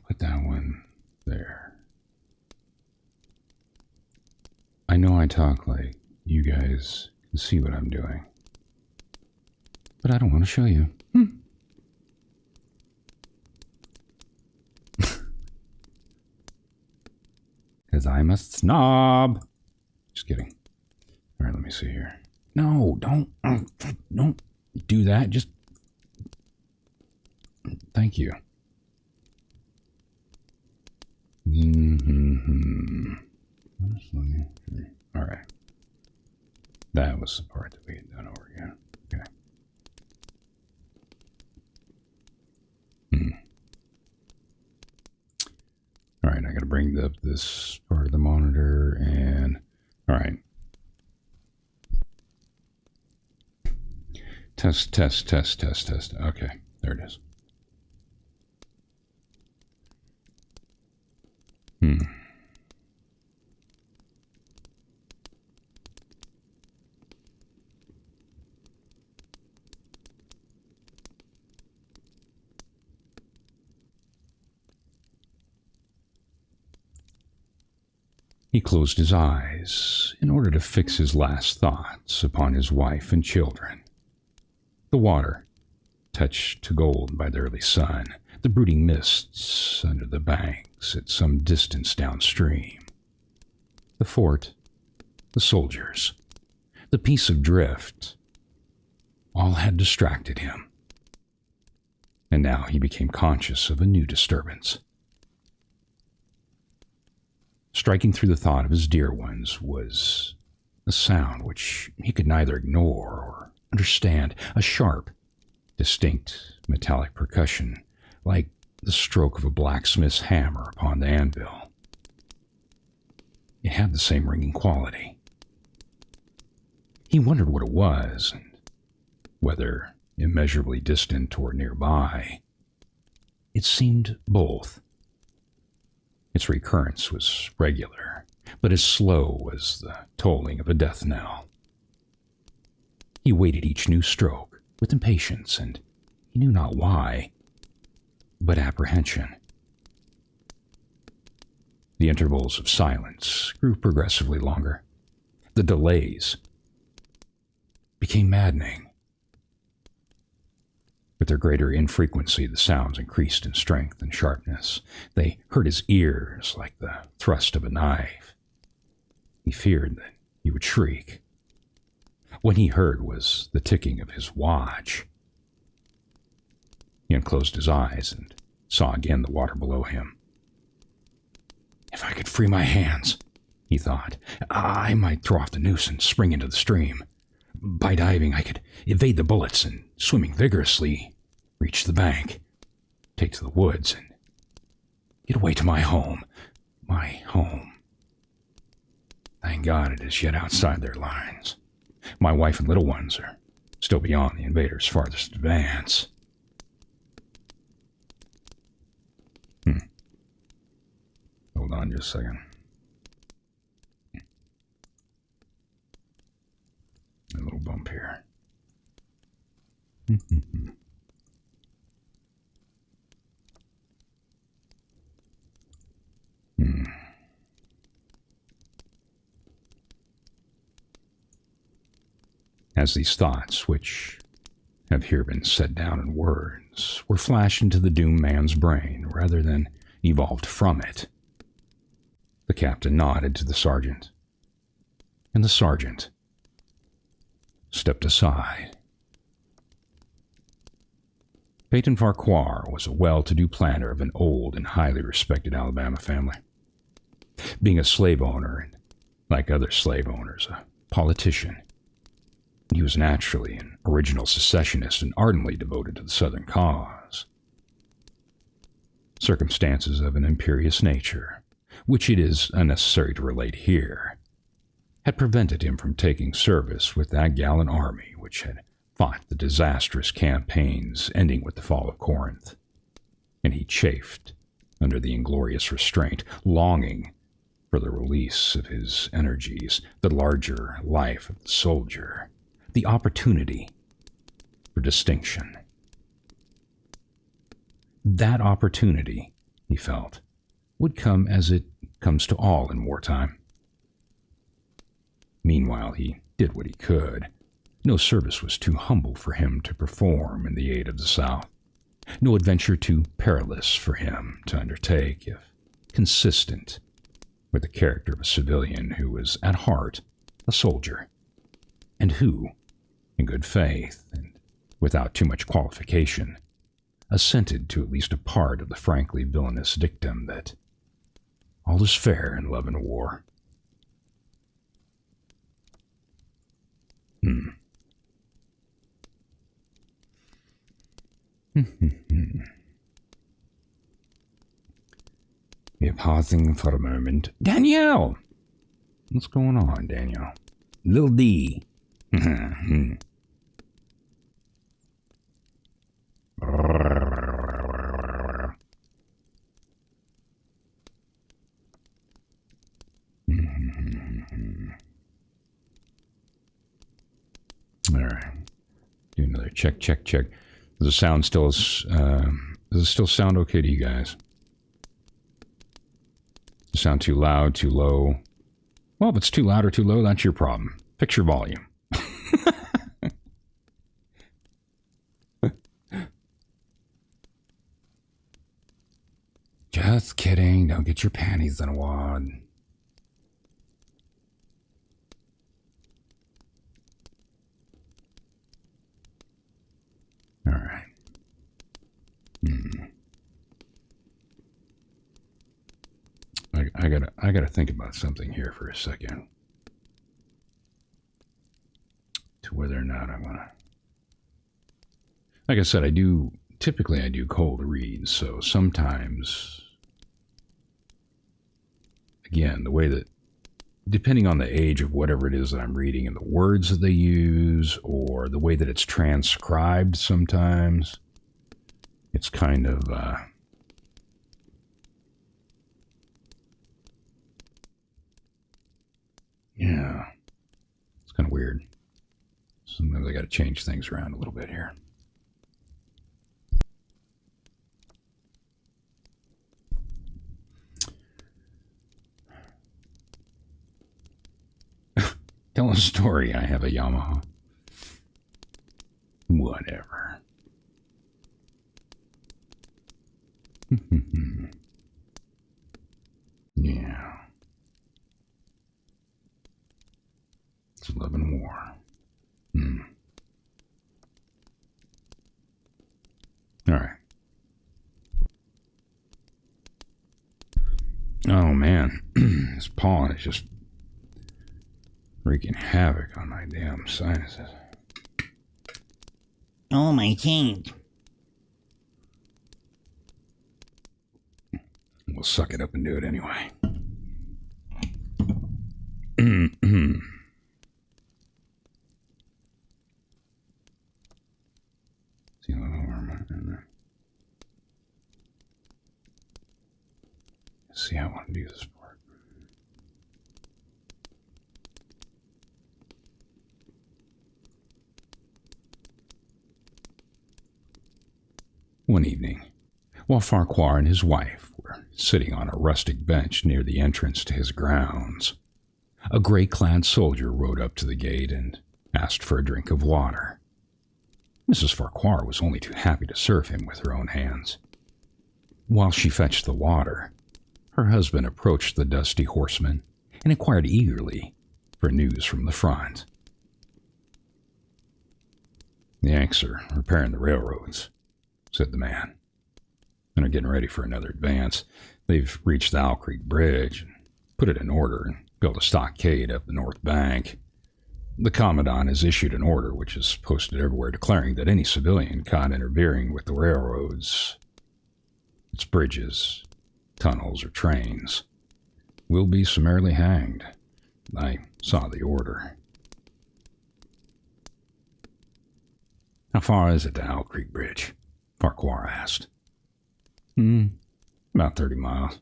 S1: put that one there. I know I talk like you guys can see what I'm doing, but I don't want to show you. Because I'm a snob. Just kidding. All right, let me see here. No, don't do that. Just thank you. All right. That was the part that we had done over again. Okay. All right, I got to bring up this part of the monitor, and all right. Test. Okay, there it is. He closed his eyes in order to fix his last thoughts upon his wife and children. The water, touched to gold by the early sun, the brooding mists under the banks at some distance downstream. The fort, the soldiers, the piece of drift, all had distracted him. And now he became conscious of a new disturbance. Striking through the thought of his dear ones was a sound which he could neither ignore or understand, a sharp, distinct metallic percussion, like the stroke of a blacksmith's hammer upon the anvil. It had the same ringing quality. He wondered what it was, and whether immeasurably distant or nearby. It seemed both. Its recurrence was regular, but as slow as the tolling of a death knell. He waited each new stroke with impatience, and he knew not why, but apprehension. The intervals of silence grew progressively longer. The delays became maddening. With their greater infrequency, the sounds increased in strength and sharpness. They hurt his ears like the thrust of a knife. He feared that he would shriek. What he heard was the ticking of his watch. He unclosed his eyes and saw again the water below him. If I could free my hands, he thought, I might throw off the noose and spring into the stream. By diving, I could evade the bullets and, swimming vigorously, reach the bank, take to the woods, and get away to my home. My home. Thank God it is yet outside their lines. My wife and little ones are still beyond the invaders' farthest advance. Hold on just a second. A little bump here. As these thoughts, which have here been set down in words, were flashed into the doomed man's brain rather than evolved from it, the captain nodded to the sergeant, and the sergeant stepped aside. Peyton Farquhar was a well-to-do planter of an old and highly respected Alabama family. Being a slave owner, and like other slave owners, a politician, he was naturally an original secessionist and ardently devoted to the Southern cause. Circumstances of an imperious nature, which it is unnecessary to relate here, had prevented him from taking service with that gallant army which had fought the disastrous campaigns ending with the fall of Corinth, and he chafed under the inglorious restraint, longing for the release of his energies, the larger life of the soldier, the opportunity for distinction. That opportunity, he felt, would come as it comes to all in wartime. Meanwhile, he did what he could. No service was too humble for him to perform in the aid of the South. No adventure too perilous for him to undertake if consistent with the character of a civilian who was at heart a soldier, and who, in good faith and without too much qualification, assented to at least a part of the frankly villainous dictum that all is fair in love and war. We're pausing for a moment. Danielle! What's going on, Danielle? Lil D. All right. Do another check. Does the sound still does it still sound okay to you guys? Does it sound too loud, too low? Well, if it's too loud or too low, that's your problem. Fix your volume. Just kidding. Don't get your panties in a wad. All right. I gotta think about something here for a second. To whether or not I wanna. Like I said, typically I do cold reads, so sometimes, again, the way that, depending on the age of whatever it is that I'm reading and the words that they use, or the way that it's transcribed sometimes, it's kind of, yeah, it's kind of weird. Sometimes I got to change things around a little bit here. Tell a story. I have a Yamaha. Whatever. Yeah. It's love and war. All right. Oh, man. This pollen is just wreaking havoc on my damn sinuses.
S2: Oh, my king.
S1: We'll suck it up and do it anyway. See a little warm in there. Let's see how I want to do this part. One evening, while Farquhar and his wife were sitting on a rustic bench near the entrance to his grounds, a gray-clad soldier rode up to the gate and asked for a drink of water. Mrs. Farquhar was only too happy to serve him with her own hands. While she fetched the water, her husband approached the dusty horseman and inquired eagerly for news from the front. "The Yanks are repairing the railroads," said the man, "and are getting ready for another advance. They've reached the Owl Creek Bridge and put it in order and built a stockade up the north bank. The Commandant has issued an order which is posted everywhere declaring that any civilian caught interfering with the railroads, its bridges, tunnels, or trains, will be summarily hanged. I saw the order." "How far is it to Owl Creek Bridge?" Farquhar asked. About 30 miles.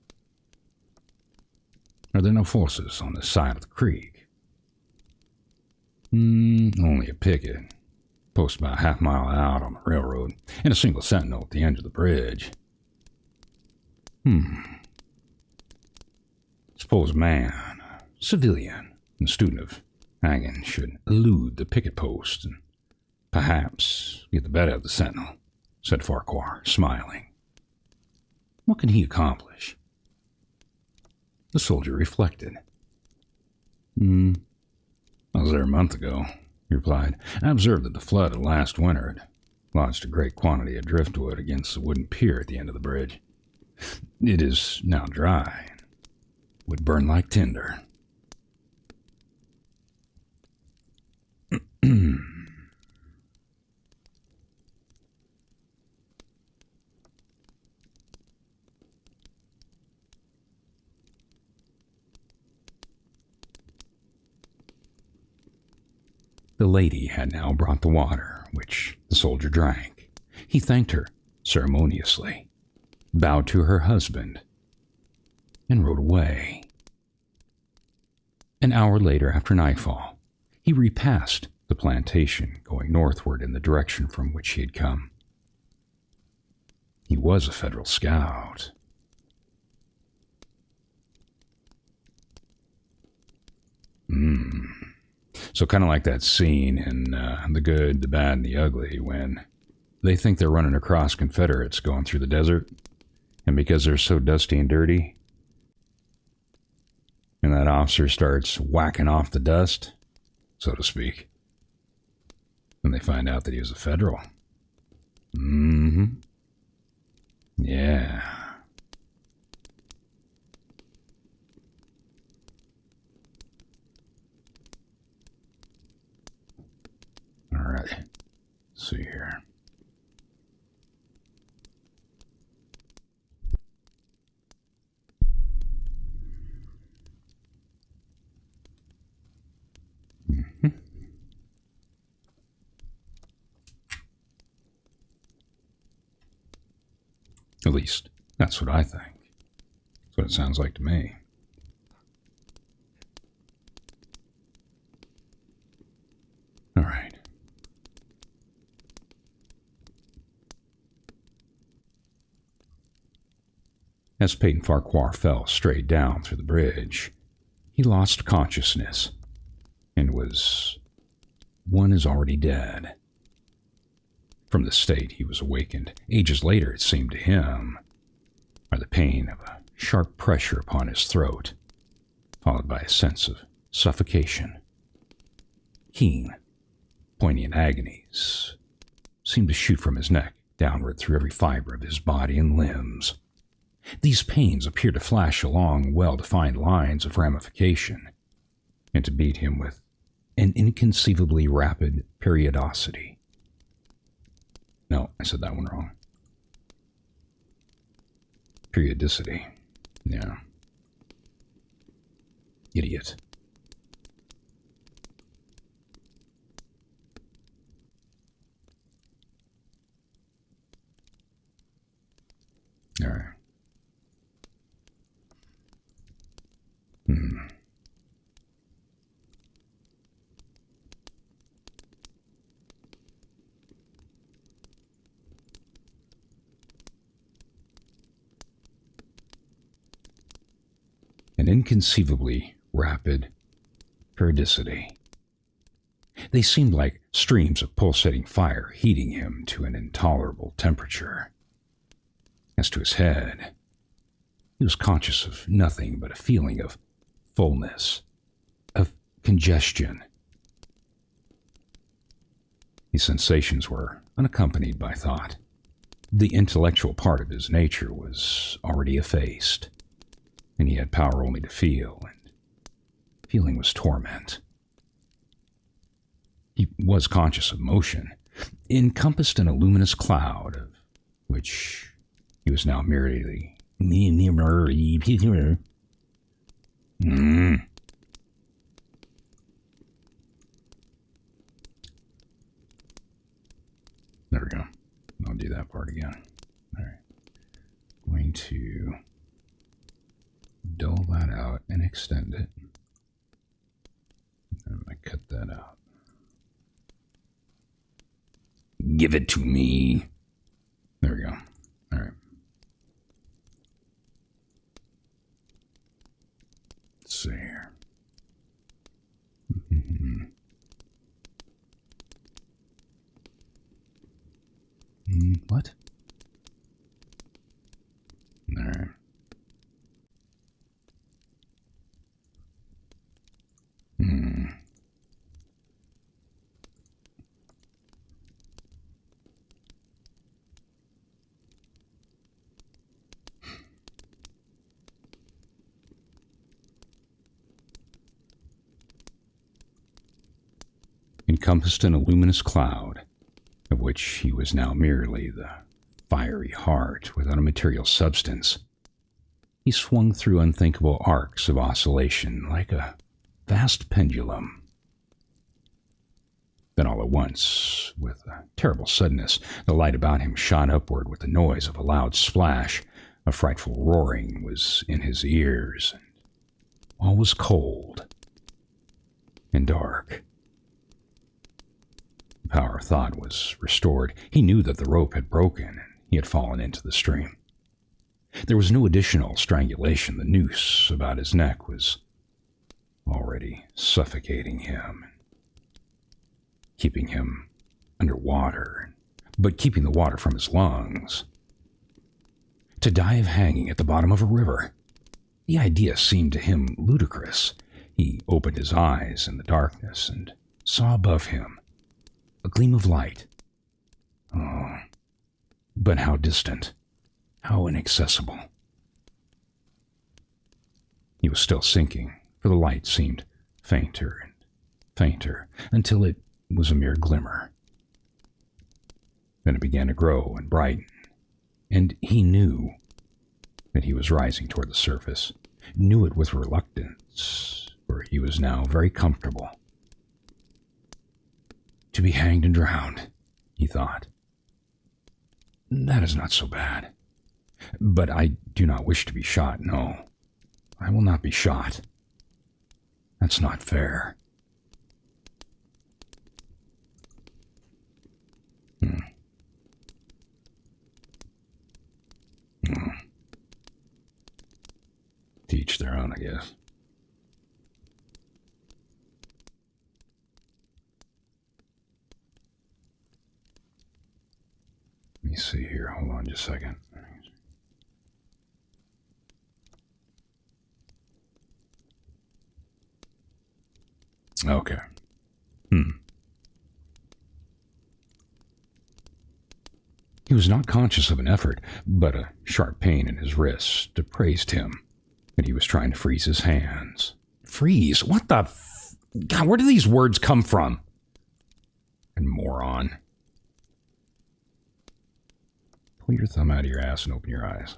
S1: "Are there no forces on this side of the creek?" Only a picket, posted about a half-mile out on the railroad, and a single sentinel at the end of the bridge." "Suppose a man, a civilian, and a student of hanging should elude the picket post and perhaps get the better of the sentinel," said Farquhar, smiling. "What can he accomplish?" The soldier reflected. "I was there a month ago," he replied. "I observed that the flood of last winter had lodged a great quantity of driftwood against the wooden pier at the end of the bridge. It is now dry and would burn like tinder." The lady had now brought the water, which the soldier drank. He thanked her ceremoniously, bowed to her husband, and rode away. An hour later, after nightfall, he repassed the plantation, going northward in the direction from which he had come. He was a Federal scout. So kind of like that scene in The Good, the Bad, and the Ugly when they think they're running across Confederates going through the desert, And because they're so dusty and dirty, and that officer starts whacking off the dust, so to speak, and they find out that he was a federal. Mm-hmm. Yeah. All right. Let's see here. Mm-hmm. At least, that's what I think. That's what it sounds like to me. All right. As Peyton Farquhar fell straight down through the bridge, he lost consciousness and was one as already dead. From the state he was awakened, ages later it seemed to him, by the pain of a sharp pressure upon his throat, followed by a sense of suffocation. Keen, poignant agonies seemed to shoot from his neck downward through every fiber of his body and limbs. These pains appeared to flash along well-defined lines of ramification, and to beat him with an inconceivably rapid periodicity. No, I said that one wrong. Periodicity. Yeah. Idiot. All right. An inconceivably rapid periodicity. They seemed like streams of pulsating fire heating him to an intolerable temperature. As to his head, he was conscious of nothing but a feeling of fullness, of congestion. These sensations were unaccompanied by thought. The intellectual part of his nature was already effaced, and he had power only to feel, and feeling was torment. He was conscious of motion, encompassed in a luminous cloud, of which he was now merely There we go. I'll do that part again. All right. Going to dull that out and extend it. I'm going to cut that out. Give it to me. There we go. All right. Let's see here. What? All right. Encompassed in a luminous cloud, of which he was now merely the fiery heart without a material substance, he swung through unthinkable arcs of oscillation like a vast pendulum. Then all at once, with a terrible suddenness, the light about him shot upward with the noise of a loud splash. A frightful roaring was in his ears, and all was cold and dark. The power of thought was restored. He knew that the rope had broken, and he had fallen into the stream. There was no additional strangulation. The noose about his neck was already suffocating him, keeping him under water, but keeping the water from his lungs. to die of hanging at the bottom of a river. The idea seemed to him ludicrous. He opened his eyes in the darkness and saw above him a gleam of light. Oh, but how distant, how inaccessible. He was still sinking, for the light seemed fainter and fainter until it was a mere glimmer. Then it began to grow and brighten, and he knew that he was rising toward the surface, knew it with reluctance, for he was now very comfortable. To be hanged and drowned, he thought. That is not so bad. But I do not wish to be shot, no. I will not be shot. That's not fair. To each their own, I guess. Let me see here. Hold on just a second. Okay. He was not conscious of an effort, but a sharp pain in his wrist appraised him, and he was trying to freeze his hands. Freeze? What the God, where do these words come from? And moron. Pull your thumb out of your ass and open your eyes.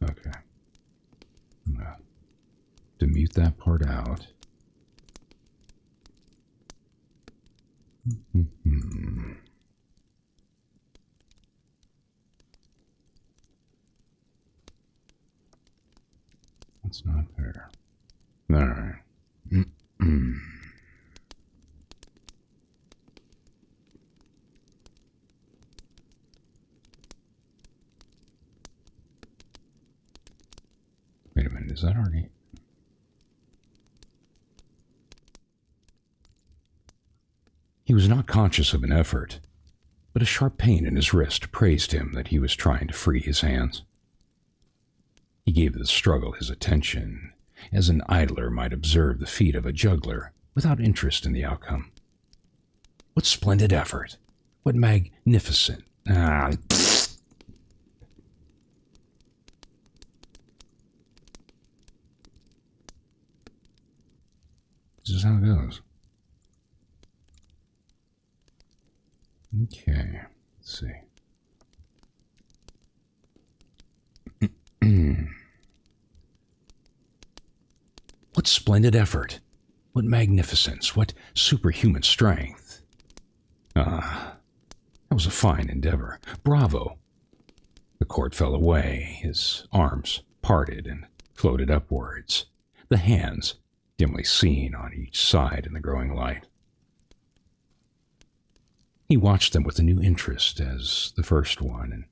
S1: Okay. I'm going to mute that part out. That's not fair. All right. Wait a minute, is that already? He was not conscious of an effort, but a sharp pain in his wrist appraised him that he was trying to free his hands. He gave the struggle his attention, as an idler might observe the feat of a juggler, without interest in the outcome. What splendid effort! What magnificent... This is how it goes. Okay, let's see. What splendid effort! What magnificence! What superhuman strength! Ah, that was a fine endeavor. Bravo! The cord fell away. His arms parted and floated upwards. The hands dimly seen on each side in the growing light. He watched them with a new interest as the first one and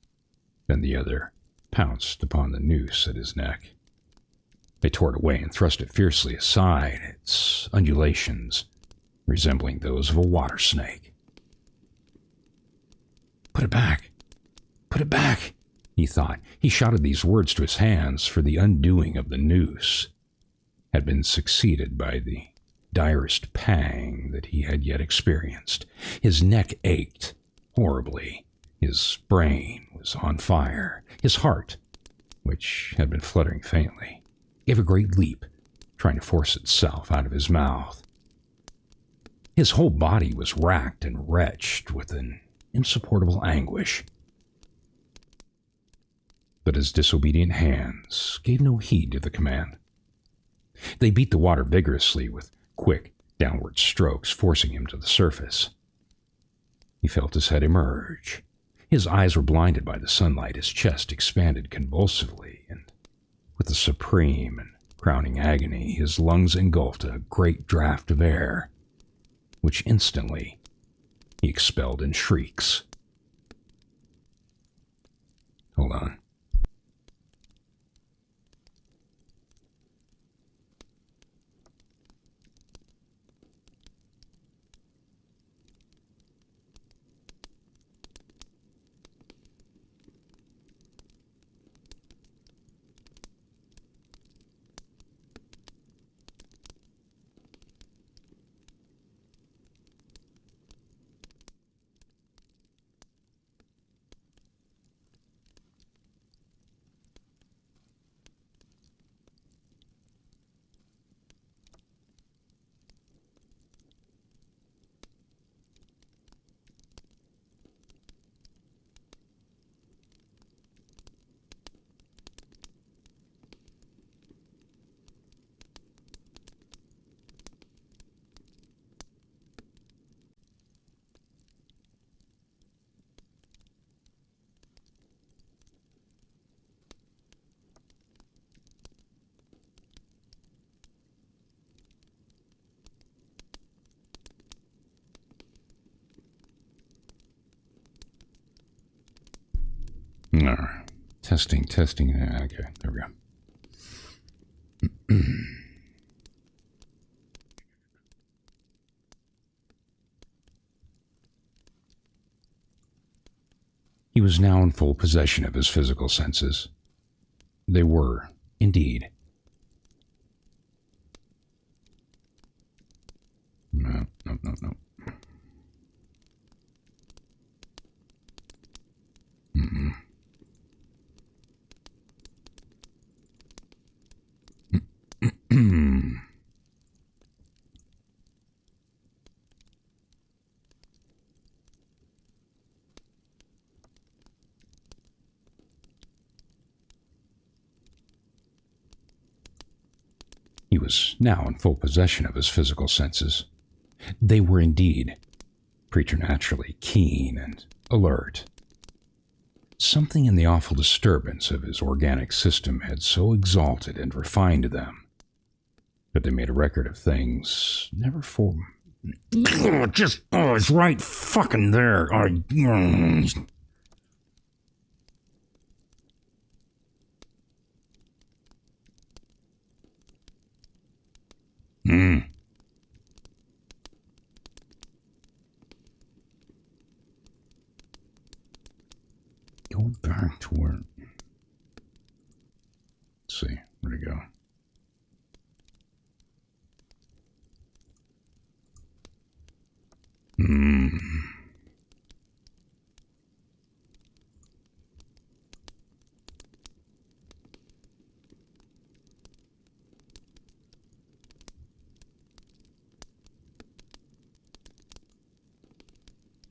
S1: then the other pounced upon the noose at his neck. They tore it away and thrust it fiercely aside, its undulations resembling those of a water snake. Put it back! Put it back! He thought. He shouted these words to his hands, for the undoing of the noose had been succeeded by the direst pang that he had yet experienced. His neck ached horribly. His brain was on fire. His heart, which had been fluttering faintly, gave a great leap, trying to force itself out of his mouth. His whole body was racked and wrenched with an insupportable anguish. But his disobedient hands gave no heed to the command. They beat the water vigorously with quick, downward strokes forcing him to the surface. He felt his head emerge. His eyes were blinded by the sunlight. His chest expanded convulsively, and with a supreme and crowning agony, his lungs engulfed a great draught of air, which instantly he expelled in shrieks. Hold on. Testing. Okay, there we go. He was now in full possession of his physical senses. They were, indeed. No. Mm-mm. He was now in full possession of his physical senses. They were indeed preternaturally keen and alert. Something in the awful disturbance of his organic system had so exalted and refined them that they made a record of things never for... it's right fucking there. Go back to where... Let's see, where'd it go?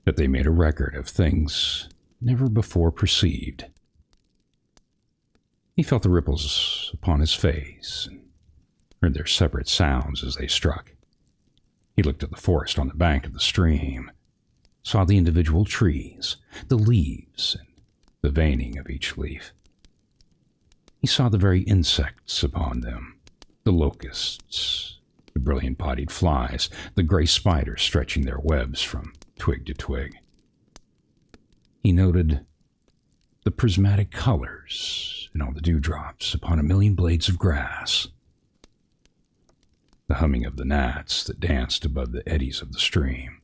S1: That they made a record of things never before perceived. He felt the ripples upon his face and heard their separate sounds as they struck. He looked at the forest on the bank of the stream, saw the individual trees, the leaves, and the veining of each leaf. He saw the very insects upon them, the locusts, the brilliant-bodied flies, the gray spiders stretching their webs from twig to twig. He noted the prismatic colors in all the dewdrops upon a million blades of grass, the humming of the gnats that danced above the eddies of the stream,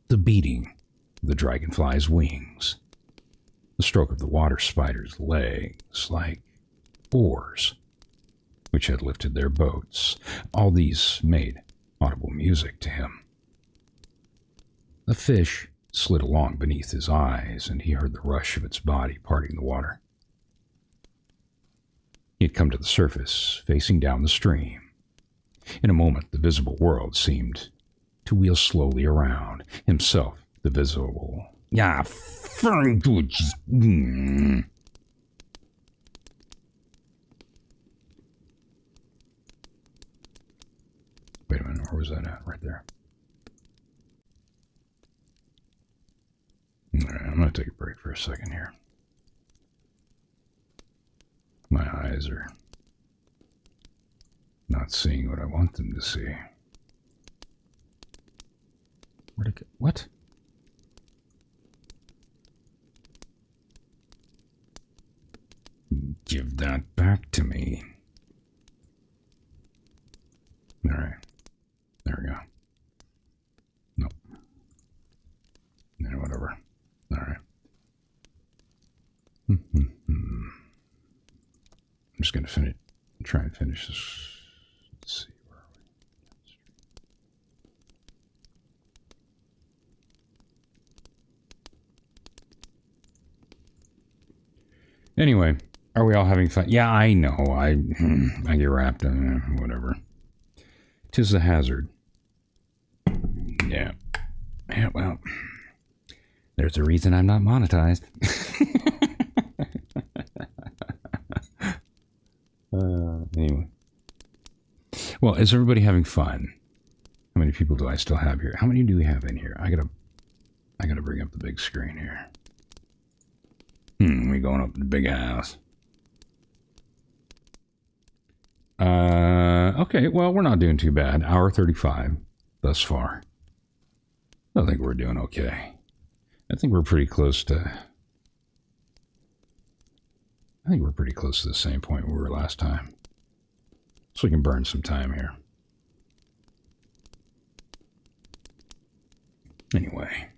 S1: the beating of the dragonfly's wings, the stroke of the water spider's legs like oars which had lifted their boats. All these made audible music to him. A fish slid along beneath his eyes, and he heard the rush of its body parting the water. He had come to the surface, facing down the stream. In a moment, the visible world seemed to wheel slowly around, himself the visible. Very good. Wait a minute, Where was that at? Right there. All right, I'm going to take a break for a second here. My eyes are not seeing what I want them to see. Where'd it go? What? Give that back to me. All right. There we go. Nope. Yeah, whatever. All right. I'm just going to try and finish this. Let's see. Where are we? Anyway, are we all having fun? Yeah, I know. I get wrapped in whatever. 'Tis the hazard. Yeah. Yeah, well, there's a reason I'm not monetized. Anyway. Well, is everybody having fun? How many people do I still have here? How many do we have in here? I gotta bring up the big screen here. We going up to the big house. Okay, well, we're not doing too bad. Hour 35 thus far. I think we're doing okay. I think we're pretty close to the same point we were last time. So we can burn some time here. Anyway.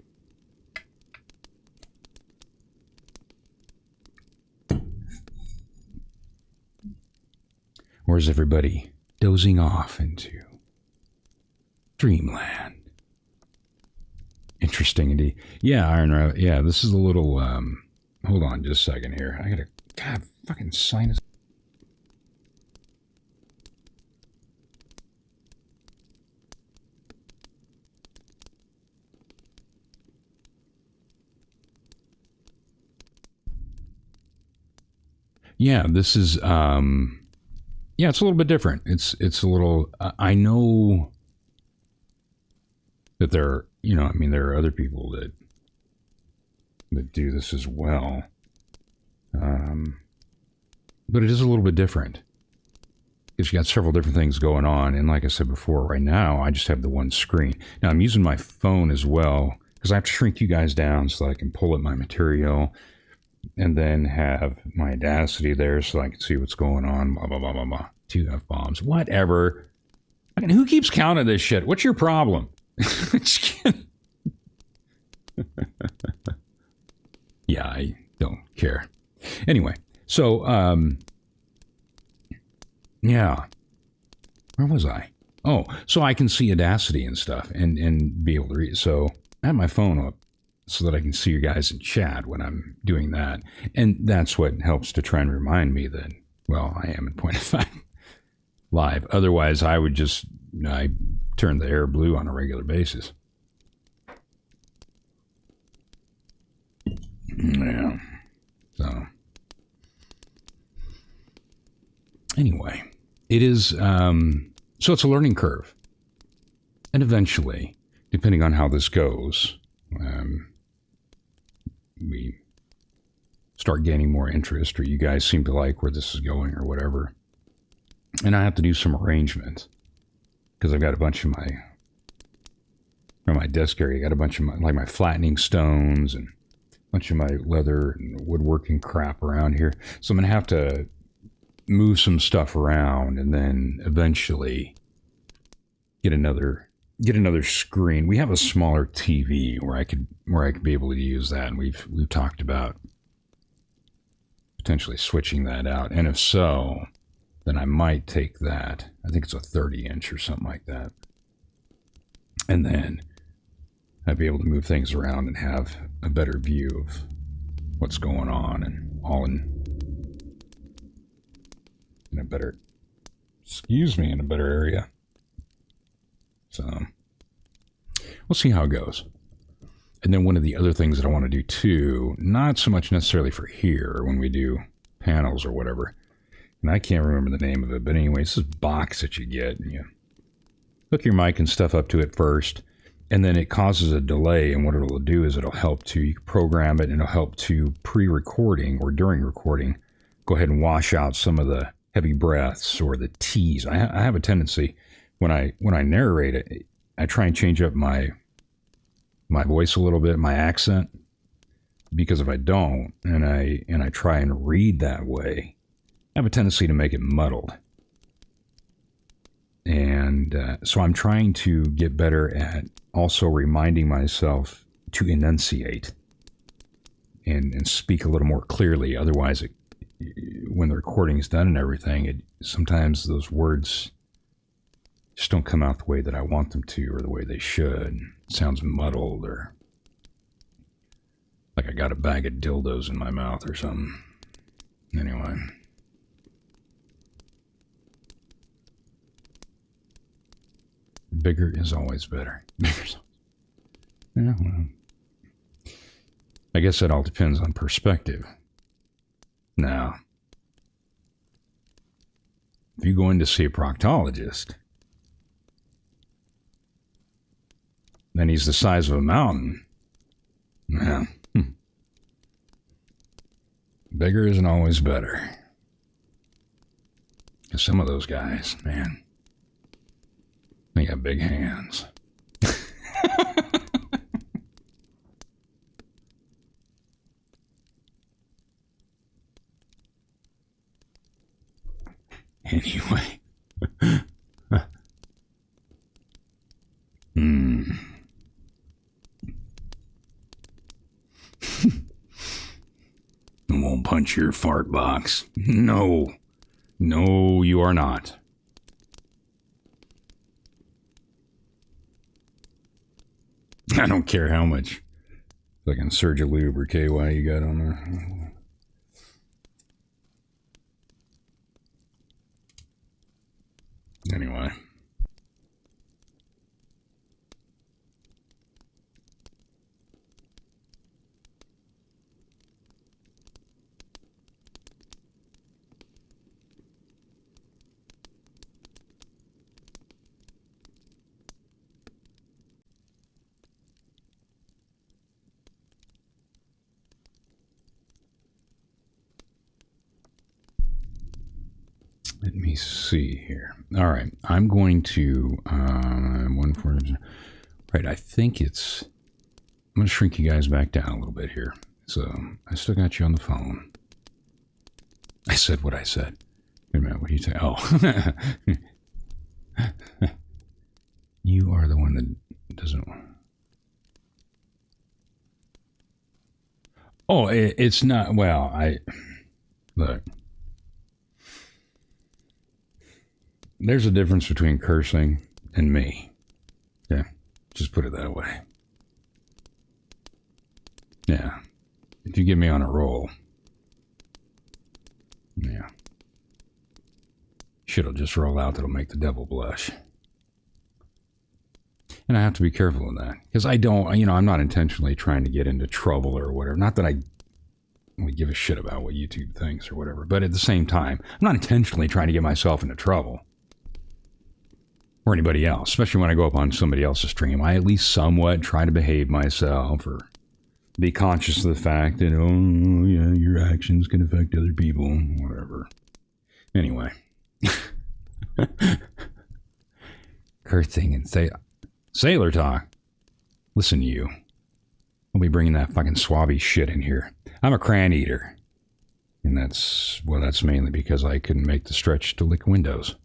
S1: Where's everybody dozing off into dreamland? Interesting indeed. Yeah, Iron Rabbit. Yeah, this is a little, hold on just a second here. I gotta, God, fucking sinus. Yeah, this is, yeah, it's a little bit different. It's a little, I know that there, you know, I mean, there are other people that do this as well. But it is a little bit different. Because you got several different things going on. And like I said before, right now, I just have the one screen. Now, I'm using my phone as well, because I have to shrink you guys down so that I can pull up my material and then have my Audacity there so I can see what's going on. Blah, blah, blah, blah, blah. 2 F-bombs. Whatever. I mean, who keeps count of this shit? What's your problem? Yeah, I don't care. Anyway, so, yeah. Where was I? Oh, so I can see Audacity and stuff and be able to read. So I have my phone up so that I can see you guys in chat when I'm doing that. And that's what helps to try and remind me that, well, I am at Point of Fact live. Otherwise, I would just, I turn the air blue on a regular basis. Yeah. So, anyway, it is, so it's a learning curve. And eventually, depending on how this goes, we start gaining more interest, or you guys seem to like where this is going or whatever. And I have to do some arrangements because I've got a bunch of my, on my desk area, I got a bunch of my, like my flattening stones and a bunch of my leather and woodworking crap around here. So I'm going to have to move some stuff around and then eventually get another screen. We have a smaller TV where I could be able to use that, and we've talked about potentially switching that out. And if so, then I might take that. I think it's a 30-inch or something like that. And then I'd be able to move things around and have a better view of what's going on, and all in a better, in a better area. So we'll see how it goes. And then one of the other things that I want to do too, not so much necessarily for here when we do panels or whatever, and I can't remember the name of it, but anyway, it's this box that you get and you hook your mic and stuff up to it first, and then it causes a delay. And what it'll do is it'll help to, you can program it, and it'll help to pre-recording or during recording, go ahead and wash out some of the heavy breaths or the T's. I have a tendency when I narrate it, I try and change up my voice a little bit, my accent, because if I don't, and I try and read that way, I have a tendency to make it muddled. And so I'm trying to get better at also reminding myself to enunciate and speak a little more clearly. Otherwise, when the recording is done and everything, sometimes those words just don't come out the way that I want them to, or the way they should. It sounds muddled, or like I got a bag of dildos in my mouth or something. Anyway. Bigger is always better. Yeah, well, I guess that all depends on perspective. Now, if you go in to see a proctologist, and he's the size of a mountain, man, bigger isn't always better. Because some of those guys, man, they got big hands. Anyway. I won't punch your fart box. No. No, you are not. I don't care how much fucking Surge Lube or KY you got on there. Anyway. Let me see here. All right, I'm going to right. I think it's. I'm going to shrink you guys back down a little bit here. So I still got you on the phone. I said what I said. Wait a minute. What do you say? Oh, you are the one that doesn't. Oh, it's not. Well, look. There's a difference between cursing and me. Yeah, just put it that way. Yeah, if you get me on a roll, yeah, shit'll just roll out that'll make the devil blush. And I have to be careful of that, because I don't, I'm not intentionally trying to get into trouble or whatever. Not that I give a shit about what YouTube thinks or whatever, but at the same time, I'm not intentionally trying to get myself into trouble. Or anybody else, especially when I go up on somebody else's stream. I at least somewhat try to behave myself or be conscious of the fact that, oh, yeah, your actions can affect other people, whatever. Anyway. Cursing and sailor talk. Listen to you. I'll be bringing that fucking swabby shit in here. I'm a crayon eater. And that's mainly because I couldn't make the stretch to lick windows.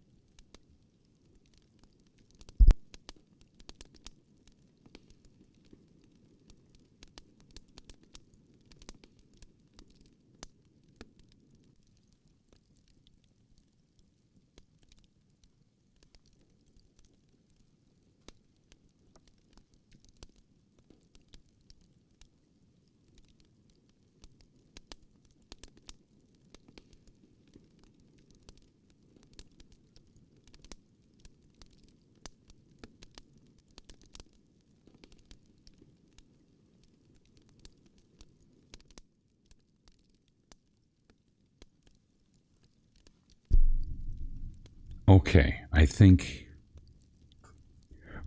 S1: Okay, I think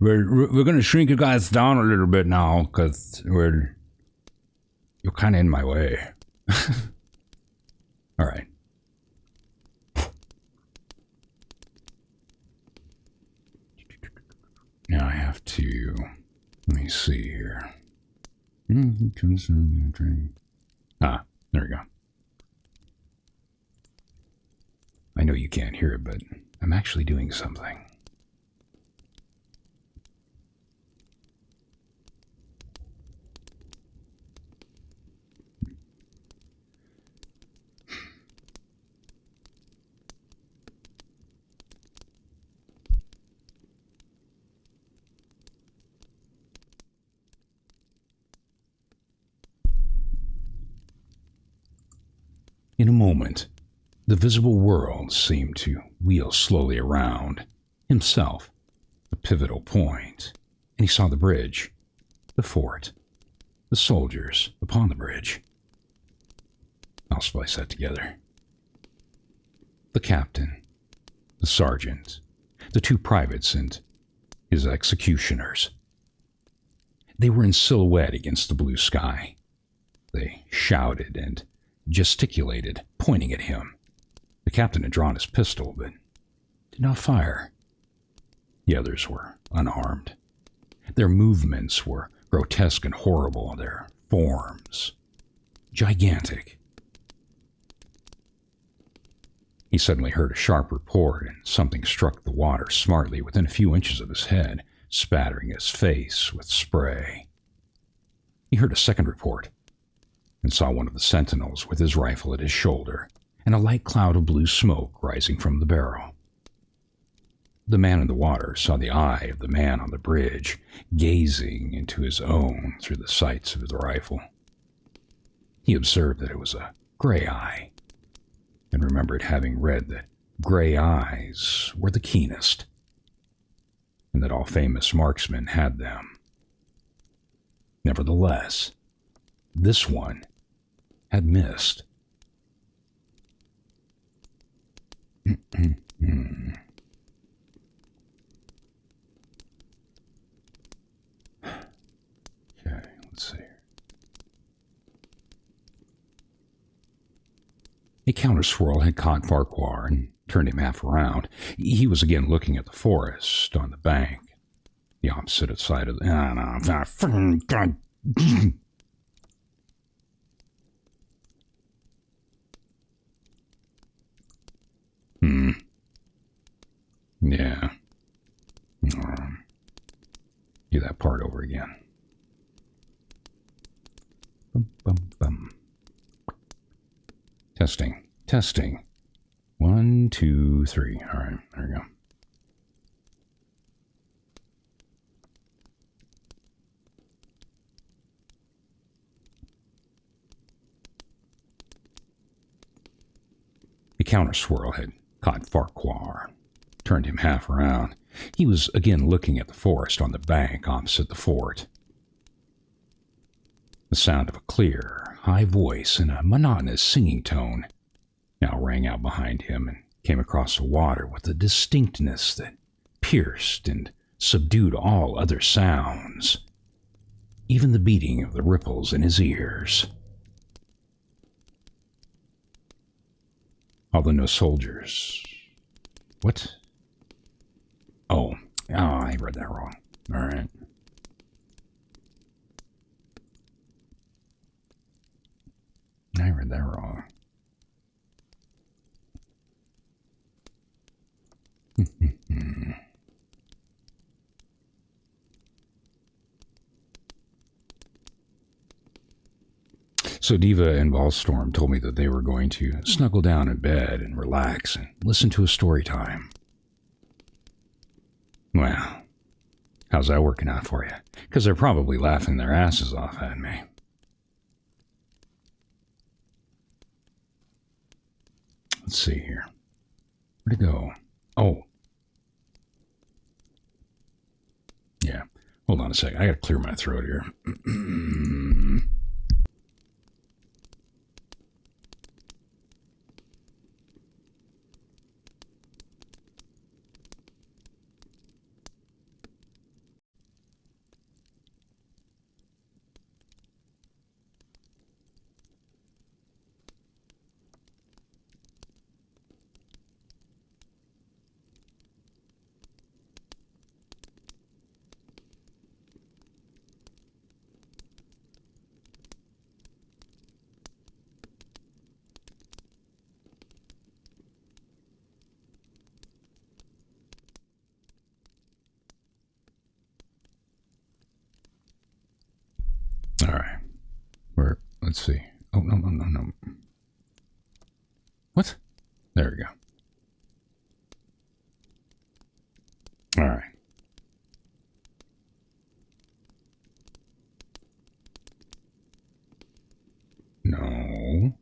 S1: we're going to shrink you guys down a little bit now because you're kind of in my way. All right. Now I have to, let me see here. Ah, there we go. I know you can't hear it, but I'm actually doing something. In a moment, the visible world seemed to wheel slowly around, himself a pivotal point, and he saw the bridge, the fort, the soldiers upon the bridge. I'll splice that together. The captain, the sergeant, the two privates, and his executioners. They were in silhouette against the blue sky. They shouted and gesticulated, pointing at him. The captain had drawn his pistol, but did not fire. The others were unarmed. Their movements were grotesque and horrible, their forms gigantic. He suddenly heard a sharp report, and something struck the water smartly within a few inches of his head, spattering his face with spray. He heard a second report, and saw one of the sentinels with his rifle at his shoulder, and a light cloud of blue smoke rising from the barrel. The man in the water saw the eye of the man on the bridge, gazing into his own through the sights of his rifle. He observed that it was a gray eye, and remembered having read that gray eyes were the keenest, and that all famous marksmen had them. Nevertheless, this one had missed. Okay, let's see. A counter-swirl had caught Farquhar and turned him half around. He was again looking at the forest on the bank, the opposite side of the... Yeah. Do that part over again. Bum, bum, bum. Testing. Testing. 1, 2, 3. All right, there we go. The counter swirl had caught Farquhar, turned him half around. He was again looking at the forest on the bank opposite the fort. The sound of a clear, high voice in a monotonous singing tone now rang out behind him and came across the water with a distinctness that pierced and subdued all other sounds, even the beating of the ripples in his ears. Although no soldiers... What? Oh, I read that wrong. All right. I read that wrong. So Diva and Ballstorm told me that they were going to snuggle down in bed and relax and listen to a story time. Well, how's that working out for you? Because they're probably laughing their asses off at me. Let's see here. Where'd it go? Oh. Yeah. Hold on a sec. I gotta clear my throat here. All right. Let's see. Oh, no. What? There we go. All right. No.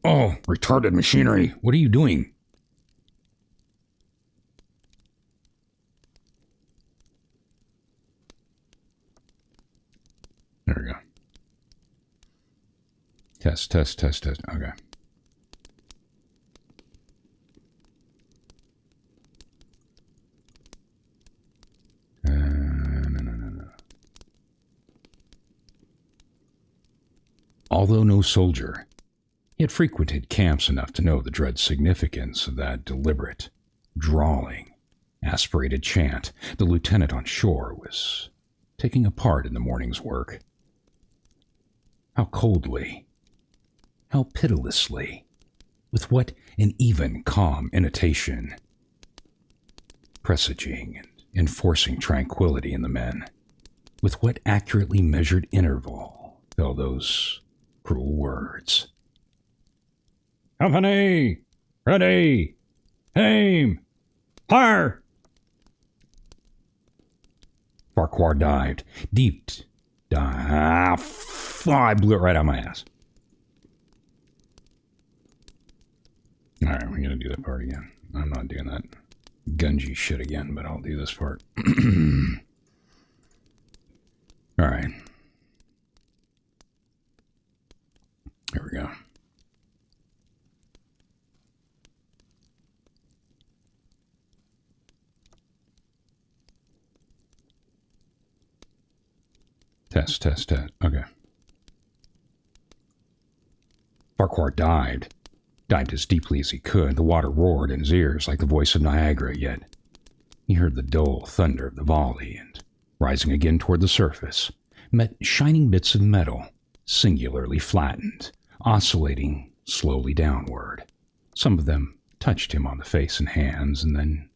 S1: Oh, retarded machinery. What are you doing? There we go. Test. Okay. No. Although no soldier, he had frequented camps enough to know the dread significance of that deliberate, drawling, aspirated chant the lieutenant on shore was taking a part in the morning's work. How coldly, how pitilessly, with what an even, calm intonation, presaging and enforcing tranquility in the men, with what accurately measured interval fell those cruel words. Company! Ready! Aim! Fire! Farquhar dived. I blew it right out my ass. All right, we're going to do that part again. I'm not doing that gungy shit again, but I'll do this part. All right. Here we go. Test. Okay. Farquhar dived as deeply as he could. The water roared in his ears like the voice of Niagara, yet he heard the dull thunder of the volley and, rising again toward the surface, met shining bits of metal, singularly flattened, oscillating slowly downward. Some of them touched him on the face and hands and then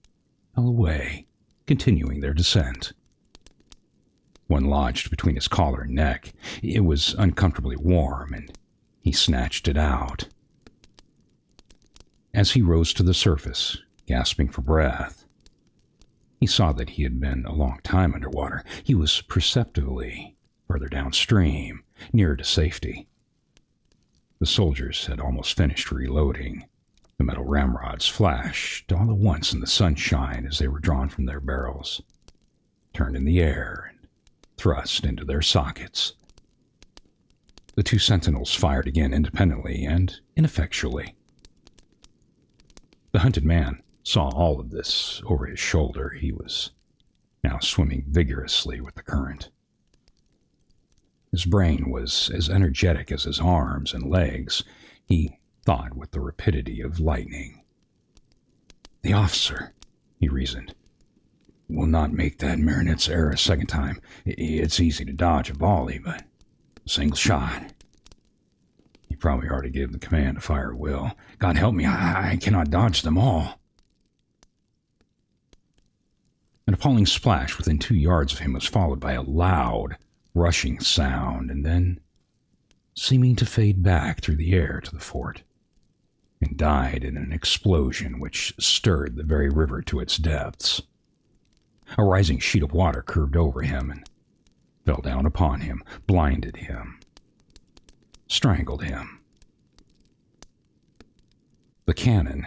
S1: fell away, continuing their descent. One lodged between his collar and neck. It was uncomfortably warm, and he snatched it out. As he rose to the surface, gasping for breath, he saw that he had been a long time underwater. He was perceptibly further downstream, nearer to safety. The soldiers had almost finished reloading. The metal ramrods flashed all at once in the sunshine as they were drawn from their barrels, turned in the air, and thrust into their sockets. The two sentinels fired again independently and ineffectually. The hunted man saw all of this over his shoulder. He was now swimming vigorously with the current. His brain was as energetic as his arms and legs. He thought with the rapidity of lightning. The officer, he reasoned, will not make that Marinette's error a second time. It's easy to dodge a volley, but a single shot. He probably already gave the command to fire at will. God help me, I cannot dodge them all. An appalling splash within 2 yards of him was followed by a loud, rushing sound, and then seeming to fade back through the air to the fort, and died in an explosion which stirred the very river to its depths. A rising sheet of water curved over him and fell down upon him, blinded him, strangled him. The cannon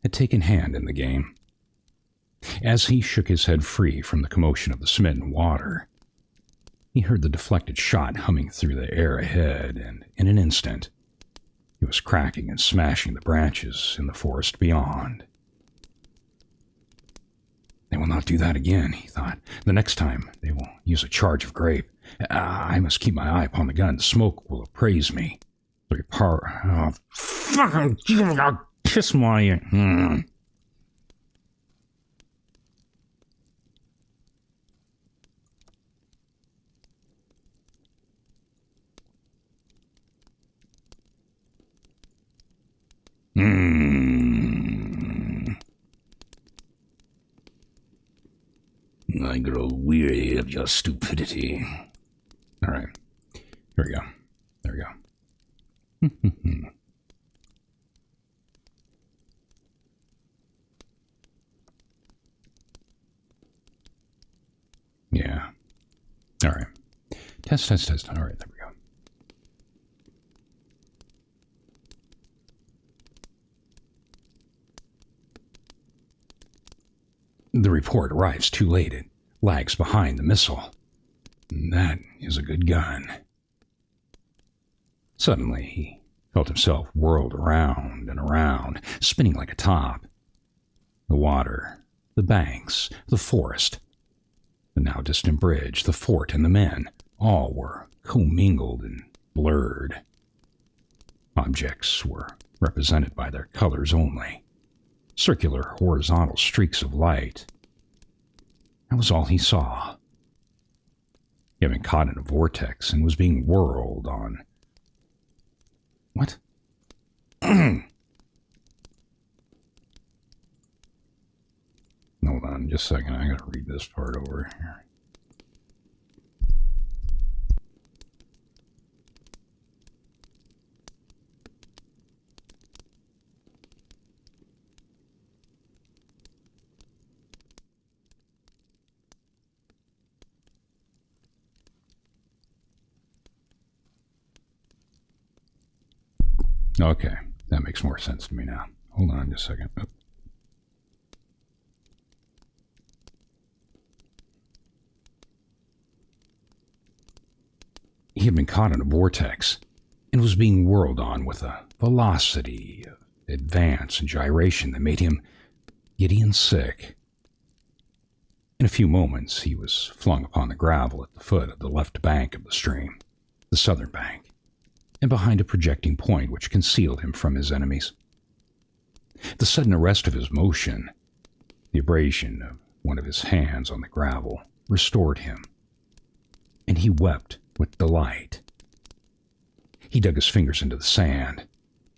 S1: had taken hand in the game. As he shook his head free from the commotion of the smitten water, he heard the deflected shot humming through the air ahead, and in an instant, he was cracking and smashing the branches in the forest beyond. They will not do that again, he thought. The next time, they will use a charge of grape. I must keep my eye upon the gun. The smoke will appraise me. Oh, fucking, I'll kiss my... I grow weary of your stupidity. All right. Here we go. There we go. Yeah. All right. Test. All right, there we go. The report arrives too late. It lags behind the missile. That is a good gun. Suddenly, he felt himself whirled around and around, spinning like a top. The water, the banks, the forest, the now distant bridge, the fort, and the men, all were commingled and blurred. Objects were represented by their colors only. Circular, horizontal streaks of light. That was all he saw. He had been caught in a vortex and was being whirled on. What? Hold on just a second. I gotta read this part over here. Okay, that makes more sense to me now. Hold on just a second. Oh. He had been caught in a vortex and was being whirled on with a velocity of advance and gyration that made him giddy and sick. In a few moments, he was flung upon the gravel at the foot of the left bank of the stream, the southern bank, and behind a projecting point which concealed him from his enemies. The sudden arrest of his motion, the abrasion of one of his hands on the gravel, restored him, and he wept with delight. He dug his fingers into the sand,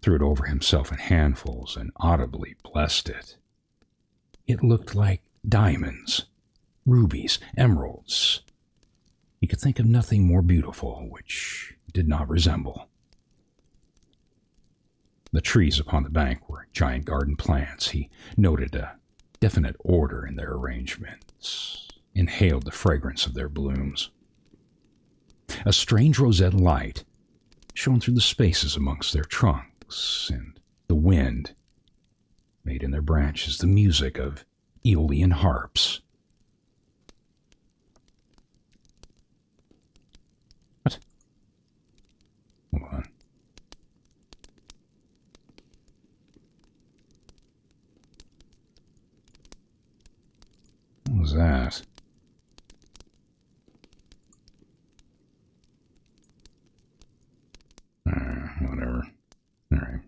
S1: threw it over himself in handfuls, and audibly blessed it. It looked like diamonds, rubies, emeralds. He could think of nothing more beautiful which did not resemble. The trees upon the bank were giant garden plants. He noted a definite order in their arrangements, inhaled the fragrance of their blooms. A strange roseate light shone through the spaces amongst their trunks, and the wind made in their branches the music of Aeolian harps. What? Hold on. What was that? Whatever. All right.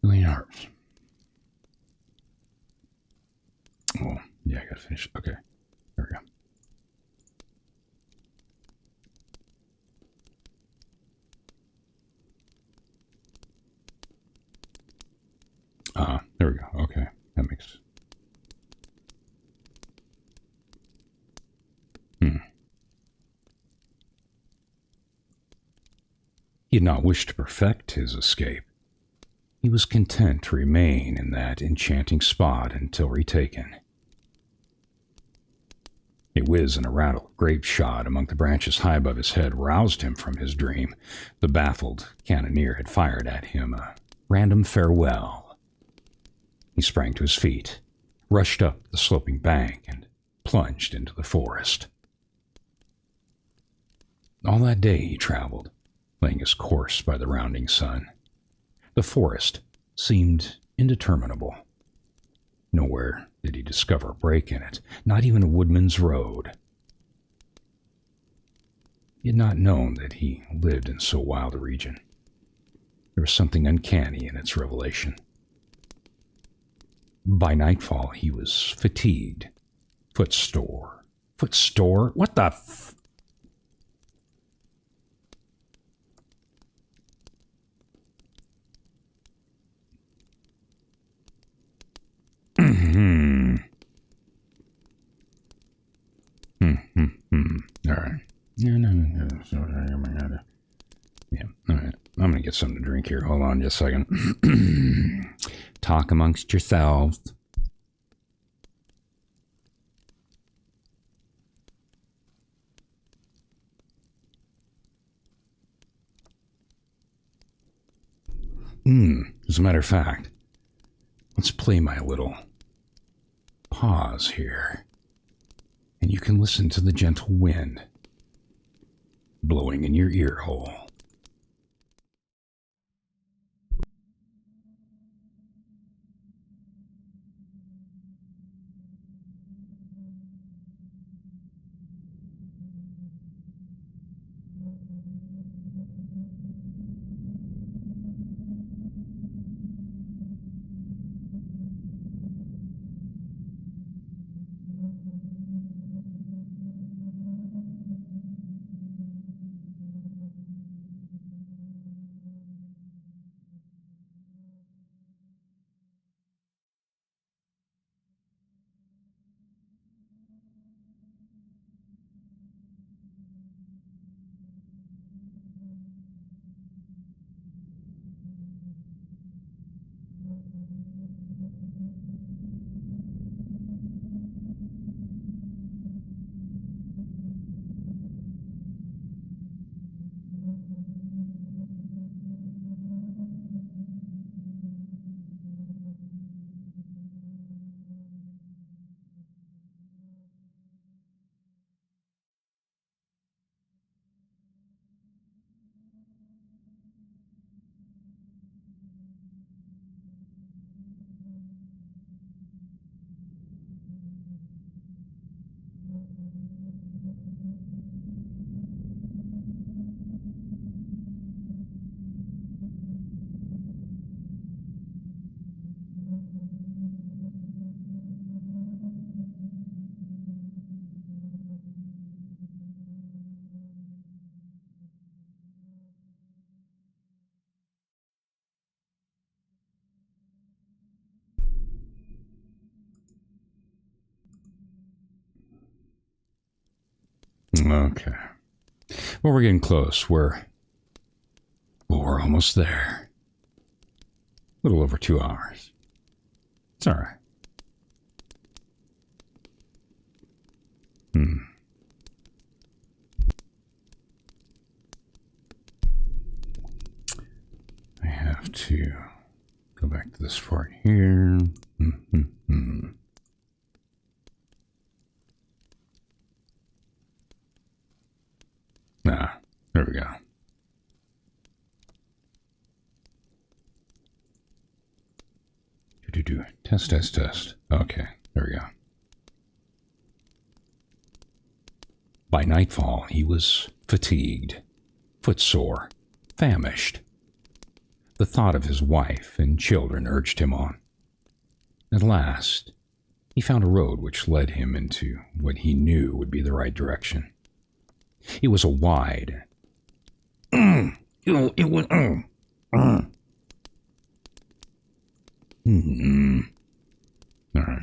S1: Million harps. Oh, yeah, I gotta finish. Okay. There we go. There we go. Okay. That makes... He had not wished to perfect his escape. He was content to remain in that enchanting spot until retaken. A whiz and a rattle of grape shot among the branches high above his head roused him from his dream. The baffled cannoneer had fired at him a random farewell. He sprang to his feet, rushed up the sloping bank, and plunged into the forest. All that day he traveled, laying his course by the rounding sun. The forest seemed indeterminable. Nowhere did he discover a break in it, not even a woodman's road. He had not known that he lived in so wild a region. There was something uncanny in its revelation. By nightfall, he was fatigued. Footstore? What the No. Yeah, all right. I'm going to get something to drink here. Hold on just a second. Talk amongst yourselves. As a matter of fact, let's play my little pause here. And you can listen to the gentle wind blowing in your ear hole. Okay. Well, we're getting close. We're almost there. A little over 2 hours. It's all right. I have to go back to this part here. There we go. Test. Okay, there we go. By nightfall, he was fatigued, footsore, famished. The thought of his wife and children urged him on. At last, he found a road which led him into what he knew would be the right direction. It was a wide... It was... All right.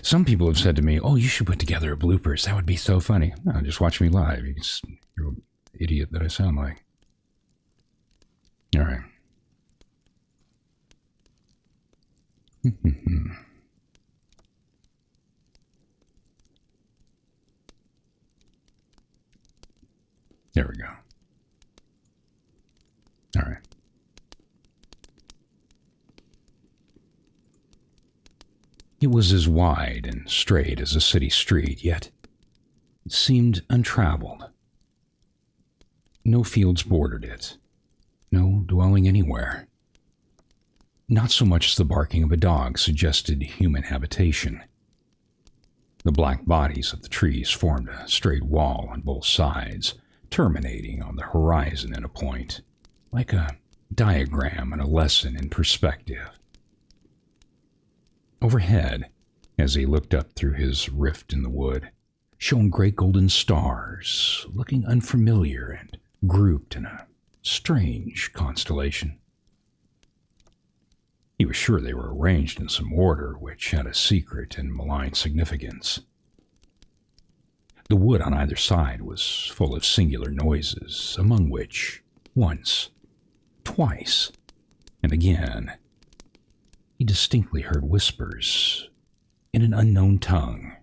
S1: Some people have said to me, "Oh, you should put together a bloopers. That would be so funny." No, just watch me live. You're an idiot that I sound like. All right. There we go. All right. It was as wide and straight as a city street, yet it seemed untraveled. No fields bordered it, no dwelling anywhere. Not so much as the barking of a dog suggested human habitation. The black bodies of the trees formed a straight wall on both sides, terminating on the horizon at a point, like a diagram and a lesson in perspective. Overhead, as he looked up through his rift in the wood, shone great golden stars, looking unfamiliar and grouped in a strange constellation. He was sure they were arranged in some order which had a secret and malign significance. The wood on either side was full of singular noises, among which, once, twice, and again, he distinctly heard whispers in an unknown tongue.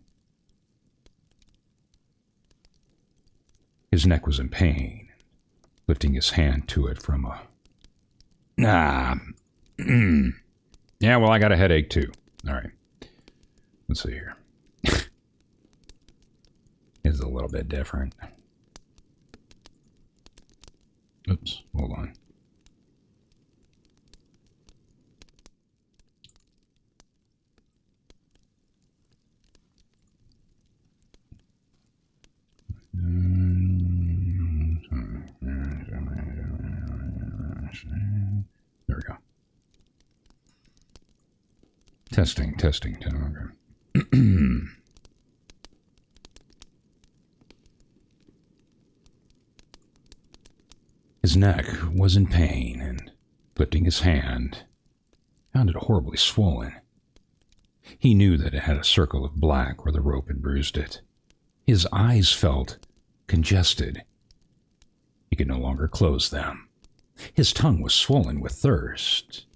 S1: His neck was in pain, lifting his hand to it from a... Yeah, well, I got a headache too. All right. Let's see here. It's a little bit different. Oops, hold on. There we go. Testing. Okay. His neck was in pain, and lifting his hand, found it horribly swollen. He knew that it had a circle of black where the rope had bruised it. His eyes felt congested. He could no longer close them. His tongue was swollen with thirst.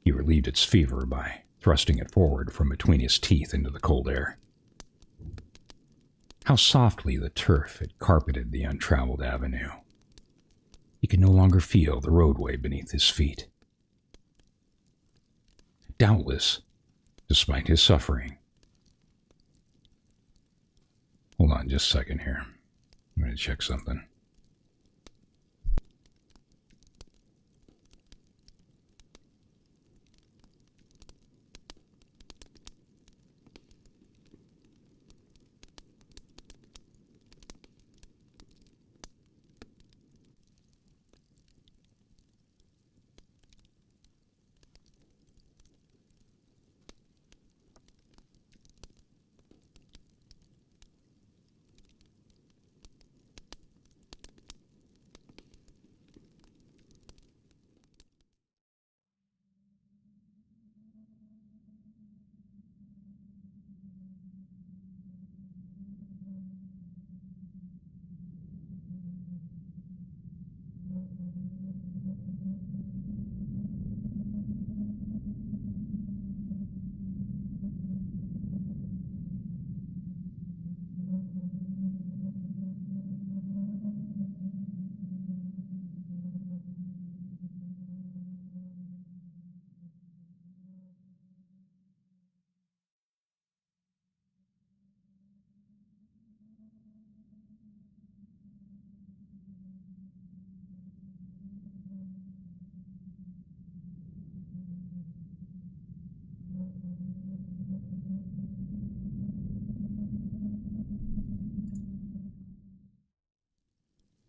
S1: He relieved its fever by thrusting it forward from between his teeth into the cold air. How softly the turf had carpeted the untraveled avenue. He could no longer feel the roadway beneath his feet. Doubtless, despite his suffering. Hold on just a second here. I'm going to check something.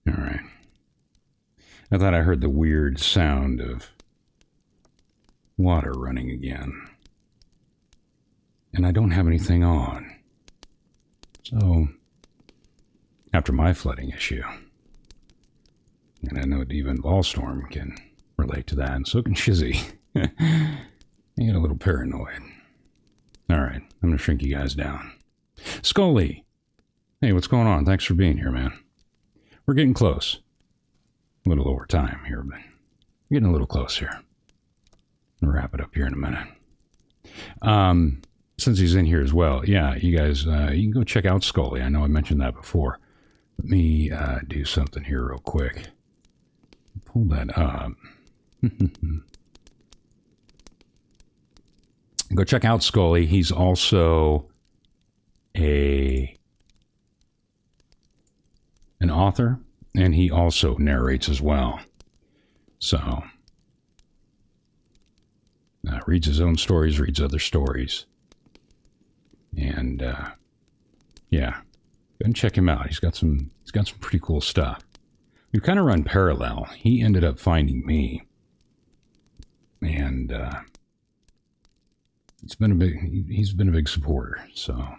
S1: All right. I thought I heard the weird sound of water running again. And I don't have anything on. So, after my flooding issue, and I know even Ballstorm can relate to that, and so can Shizzy. I get a little paranoid. All right, I'm going to shrink you guys down. Scully! Hey, what's going on? Thanks for being here, man. We're getting close. A little over time here, but we're getting a little close here. I'll wrap it up here in a minute. Since he's in here as well, yeah, you guys, you can go check out Scully. I know I mentioned that before. Let me do something here real quick. Pull that up. Go check out Scully. He's also an author, and he also narrates as well. So, reads his own stories, reads other stories. And, yeah, go and check him out. He's got some pretty cool stuff. We've kind of run parallel. He ended up finding me. And, he's been a big supporter, so.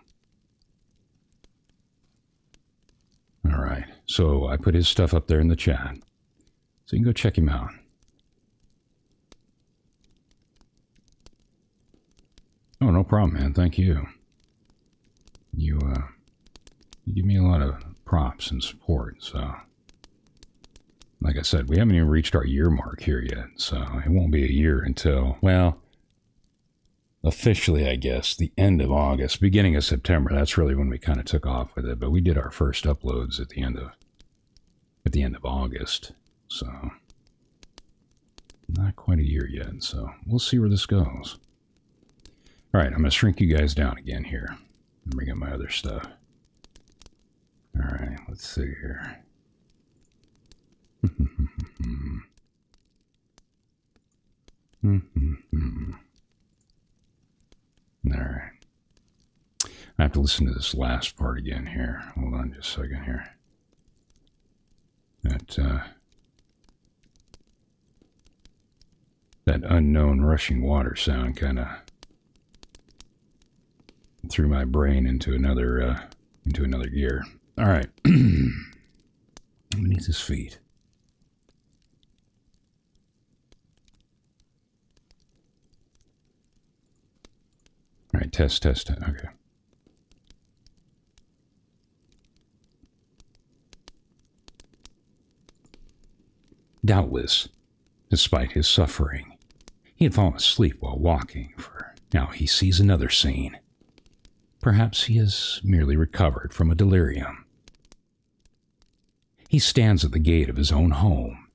S1: All right. So I put his stuff up there in the chat. So you can go check him out. no problem, man. Thank you. You give me a lot of props and support, so... Like I said, we haven't even reached our year mark here yet, so it won't be a year until, well, officially, I guess, the end of August, beginning of September. That's really when we kind of took off with it, but we did our first uploads at the end of August, so not quite a year yet, so we'll see where this goes. All right, I'm going to shrink you guys down again here and bring up my other stuff. All right, let's see here. All right. I have to listen to this last part again here. Hold on just a second here. That unknown rushing water sound kind of threw my brain into another gear. All right. Beneath his feet. All right, test. Okay. Doubtless, despite his suffering, he had fallen asleep while walking, for now he sees another scene. Perhaps he has merely recovered from a delirium. He stands at the gate of his own home.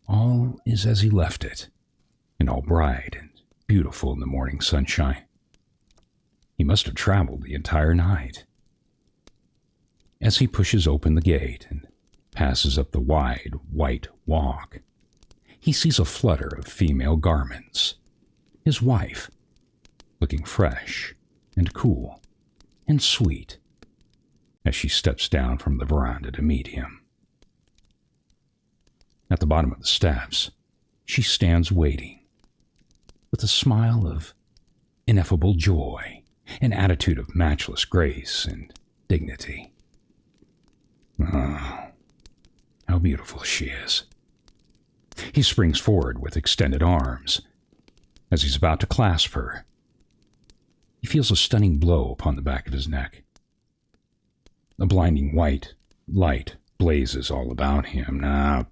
S1: All is as he left it, and all bright and beautiful in the morning sunshine. He must have traveled the entire night. As he pushes open the gate and passes up the wide, white walk, he sees a flutter of female garments. His wife, looking fresh and cool and sweet, as she steps down from the veranda to meet him. At the bottom of the steps, she stands waiting, with a smile of ineffable joy, an attitude of matchless grace and dignity. Oh, how beautiful she is. He springs forward with extended arms. As he's about to clasp her, he feels a stunning blow upon the back of his neck. A blinding white light blazes all about him. Now,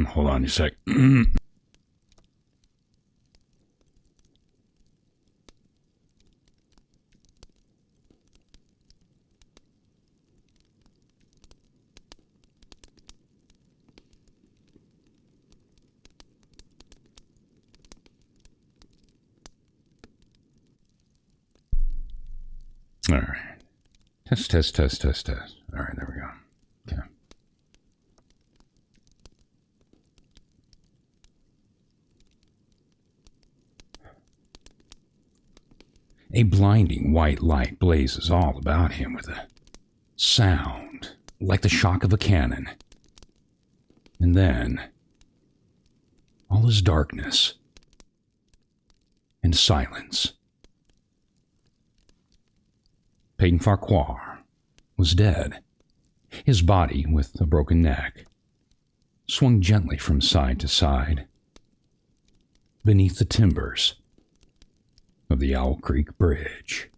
S1: hold on a sec. All right. Test. All right, there we go. Okay. A blinding white light blazes all about him with a sound like the shock of a cannon. And then, all is darkness and silence. Peyton Farquhar was dead. His body, with a broken neck, swung gently from side to side beneath the timbers of the Owl Creek Bridge.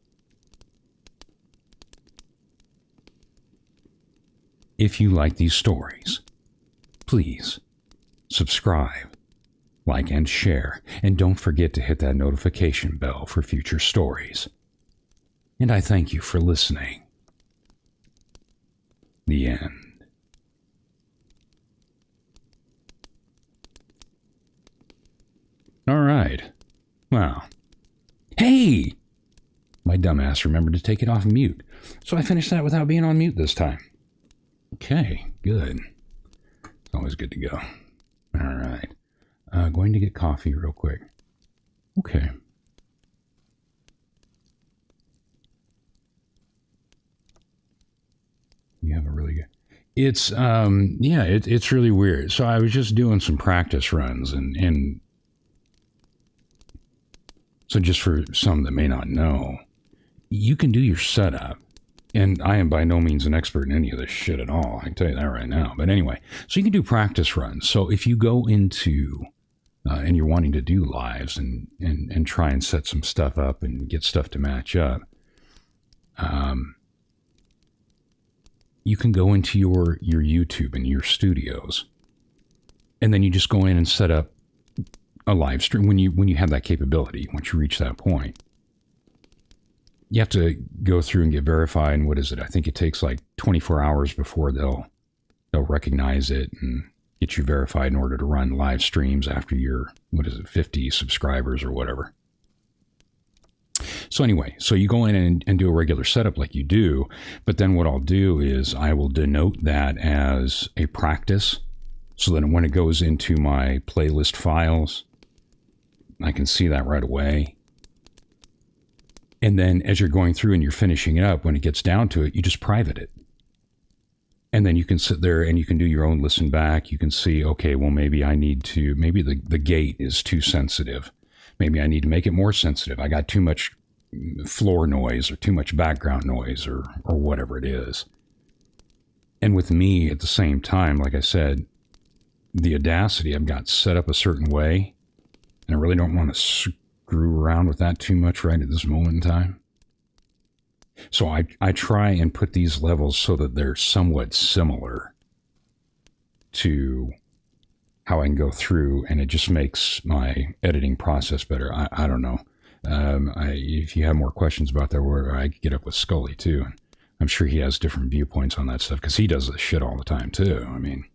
S1: If you like these stories, please subscribe, like, and share, and don't forget to hit that notification bell for future stories. And I thank you for listening. The end. All right. Wow. Hey! My dumbass remembered to take it off mute, so I finished that without being on mute this time. Okay, good. It's always good to go. All right. Going to get coffee real quick. Okay. You have a really good... It's, it's really weird. So I was just doing some practice runs, and so just for some that may not know, you can do your setup, and I am by no means an expert in any of this shit at all. I can tell you that right now. But anyway, so you can do practice runs. So if you go into and you're wanting to do lives and try and set some stuff up and get stuff to match up, you can go into your YouTube and your studios, and then you just go in and set up a live stream when you have that capability. Once you reach that point, you have to go through and get verified. And what is it? I think it takes like 24 hours before they'll recognize it and get you verified in order to run live streams after your, 50 subscribers or whatever. So anyway, so you go in and do a regular setup like you do, but then what I'll do is I will denote that as a practice, so that when it goes into my playlist files, I can see that right away. And then as you're going through and you're finishing it up, when it gets down to it, you just private it. And then you can sit there and you can do your own listen back. You can see, okay, well, maybe the gate is too sensitive. Maybe I need to make it more sensitive. I got too much floor noise or too much background noise or whatever it is. And with me at the same time, like I said, the Audacity I've got set up a certain way, and I really don't want to screw around with that too much right at this moment in time. So I try and put these levels so that they're somewhat similar to how I can go through, and it just makes my editing process better. I don't know. If you have more questions about that, where I could get up with Scully too. I'm sure he has different viewpoints on that stuff because he does this shit all the time too. I mean,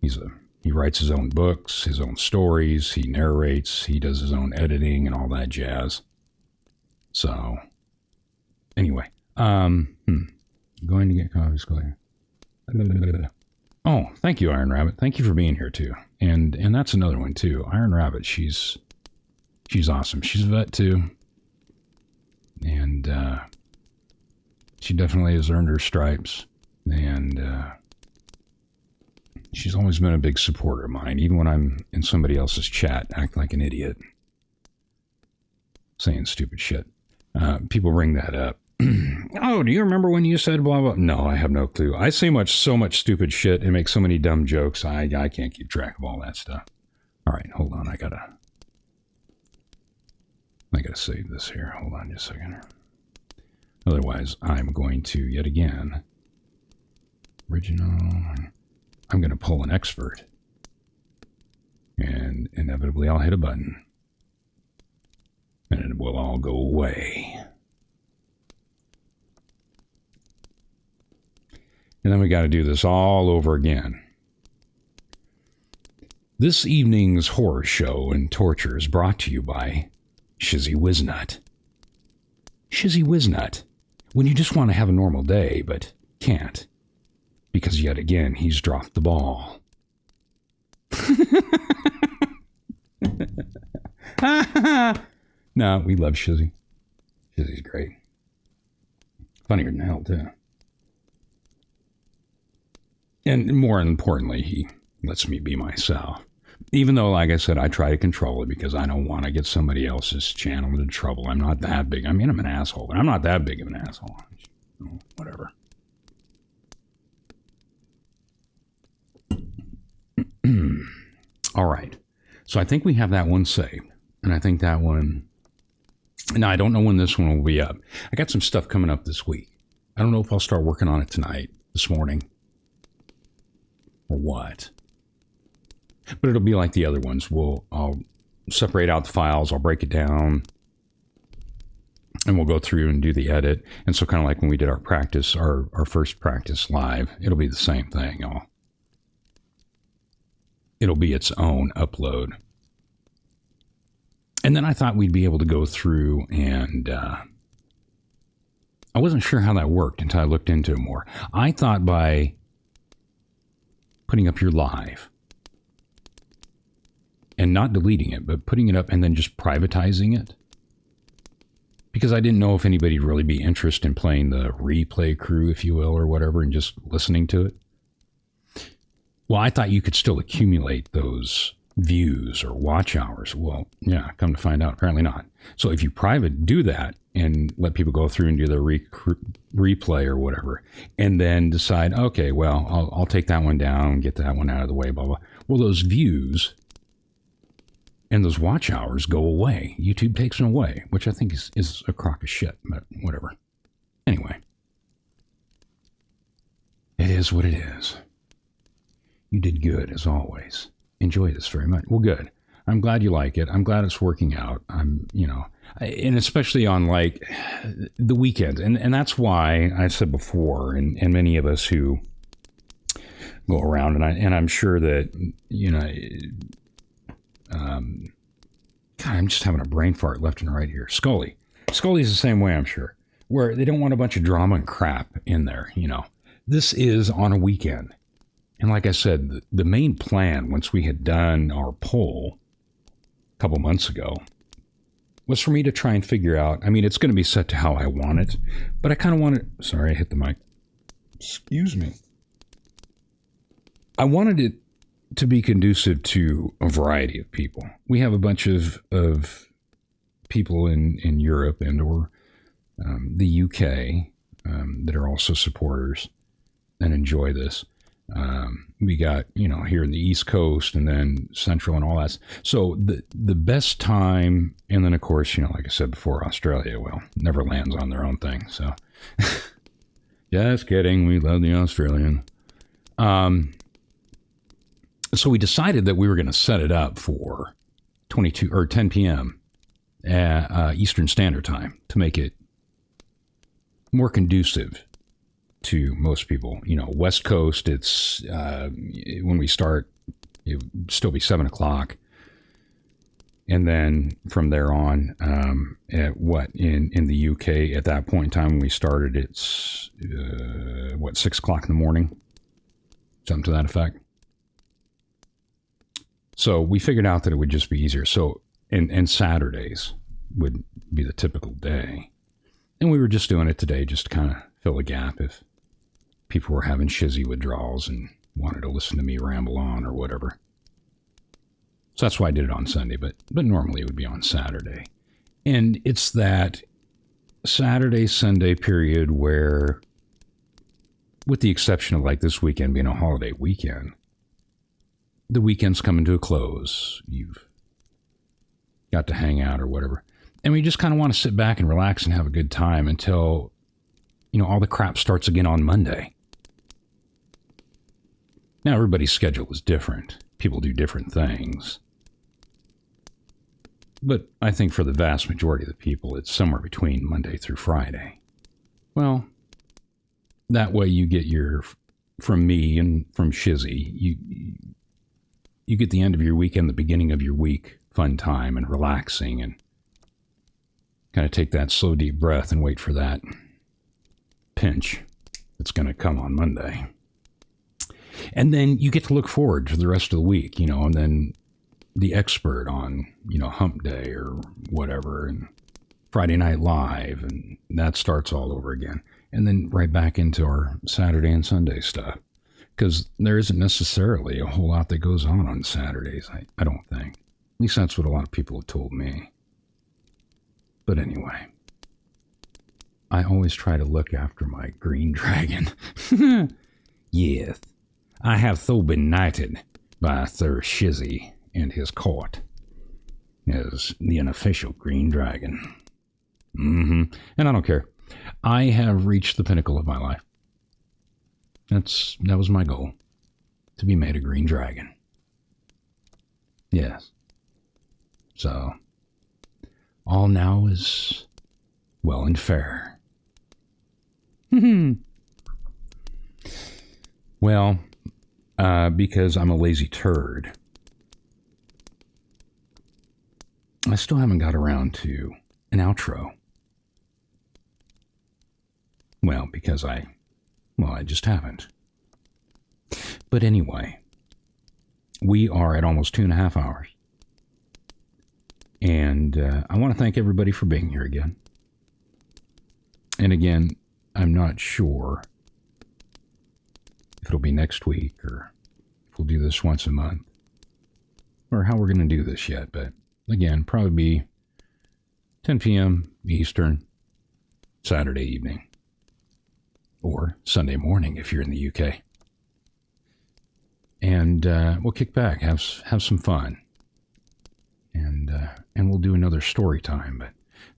S1: he writes his own books, his own stories, he narrates, he does his own editing and all that jazz. So anyway, going to get coffee, Scully. Oh, thank you, Iron Rabbit. Thank you for being here too. And that's another one too. Iron Rabbit, she's awesome. She's a vet too. And she definitely has earned her stripes. And she's always been a big supporter of mine, even when I'm in somebody else's chat, acting like an idiot, saying stupid shit. People bring that up. Oh, do you remember when you said blah, blah? No, I have no clue. I say so much stupid shit and make so many dumb jokes. I can't keep track of all that stuff. All right, hold on. I gotta save this here. Hold on just a second. Otherwise, I'm going to, yet again, original. I'm going to pull an expert. And inevitably, I'll hit a button. And it will all go away. And then we got to do this all over again. This evening's horror show and torture is brought to you by Shizzy Wiznut. Shizzy Wiznut. When you just want to have a normal day, but can't. Because yet again, he's dropped the ball. No, we love Shizzy. Shizzy's great. Funnier than hell, too. And more importantly, he lets me be myself. Even though, like I said, I try to control it because I don't want to get somebody else's channel into trouble. I'm not that big. I mean, I'm an asshole, but I'm not that big of an asshole. Whatever. All right. So I think we have that one saved. And I think that one... Now, I don't know when this one will be up. I got some stuff coming up this week. I don't know if I'll start working on it tonight, this morning, or what. But it'll be like the other ones. I'll separate out the files. I'll break it down. And we'll go through and do the edit. And so kind of like when we did our practice, our first practice live, it'll be the same thing. It'll be its own upload. And then I thought we'd be able to go through and I wasn't sure how that worked until I looked into it more. I thought by putting up your live and not deleting it, but putting it up and then just privatizing it. Because I didn't know if anybody'd really be interested in playing the replay crew, if you will, or whatever, and just listening to it. Well, I thought you could still accumulate those views or watch hours. Well, yeah, come to find out, apparently not. So if you do that and let people go through and do the replay or whatever, and then decide, okay, well, I'll take that one down, get that one out of the way, blah, blah. Well, those views And those watch hours go away. YouTube takes them away, which I think is a crock of shit, but whatever. Anyway, it is what it is. You did good, as always. Enjoy this very much. Well, good. I'm glad you like it. I'm glad it's working out. And especially on like the weekend. And that's why I said before, and many of us who go around, and I'm sure that, God, I'm just having a brain fart left and right here. Scully's the same way, I'm sure, where they don't want a bunch of drama and crap in there. This is on a weekend. And like I said, the main plan, once we had done our poll a couple months ago, was for me to try and figure out, it's going to be set to how I want it, but I kind of want it, sorry, I hit the mic. Excuse me. I wanted it to be conducive to a variety of people. We have a bunch of people in Europe and or the UK that are also supporters and enjoy this. We got, here in the East Coast and then Central and all that. So the best time, and then of course, like I said before, Australia, well, never lands on their own thing. So just kidding. We love the Australian. So we decided that we were going to set it up for 10 p.m. Eastern Standard Time to make it more conducive to most people. West Coast, it's when we start, it would still be 7 o'clock. And then from there on, in the UK at that point in time when we started, it's 6 o'clock in the morning, something to that effect. So we figured out that it would just be easier. So, and Saturdays would be the typical day. And we were just doing it today just to kind of fill a gap if people were having Shizzy withdrawals and wanted to listen to me ramble on or whatever. So that's why I did it on Sunday, but normally it would be on Saturday. And it's that Saturday, Sunday period where, with the exception of like this weekend being a holiday weekend, the weekend's coming to a close. You've got to hang out or whatever. And we just kind of want to sit back and relax and have a good time until, all the crap starts again on Monday. Now, everybody's schedule is different. People do different things. But I think for the vast majority of the people, it's somewhere between Monday through Friday. Well, that way you get from me and from Shizzy, you get the end of your weekend, the beginning of your week, fun time and relaxing, and kind of take that slow, deep breath and wait for that pinch that's going to come on Monday. And then you get to look forward to the rest of the week, and then the expert on, hump day or whatever, and Friday Night Live, and that starts all over again. And then right back into our Saturday and Sunday stuff. Because there isn't necessarily a whole lot that goes on Saturdays, I don't think. At least that's what a lot of people have told me. But anyway, I always try to look after my green dragon. Yes, I have so been knighted by Sir Shizzy and his court as the unofficial green dragon. And I don't care. I have reached the pinnacle of my life. That was my goal, to be made a green dragon. Yes. So, all now is well and fair. Well, because I'm a lazy turd, I still haven't got around to an outro. Well, because I just haven't. But anyway, we are at almost 2.5 hours. And I want to thank everybody for being here again. And again, I'm not sure if it'll be next week or if we'll do this once a month or how we're going to do this yet. But again, probably be 10 p.m. Eastern, Saturday evening. Or Sunday morning if you're in the UK. And we'll kick back, have some fun. and we'll do another story time. But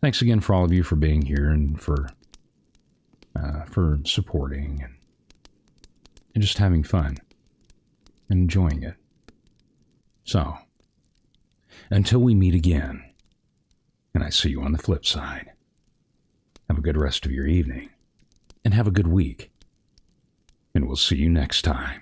S1: thanks again for all of you for being here and for supporting and just having fun and enjoying it. So, until we meet again, and I see you on the flip side, have a good rest of your evening, and have a good week, and we'll see you next time.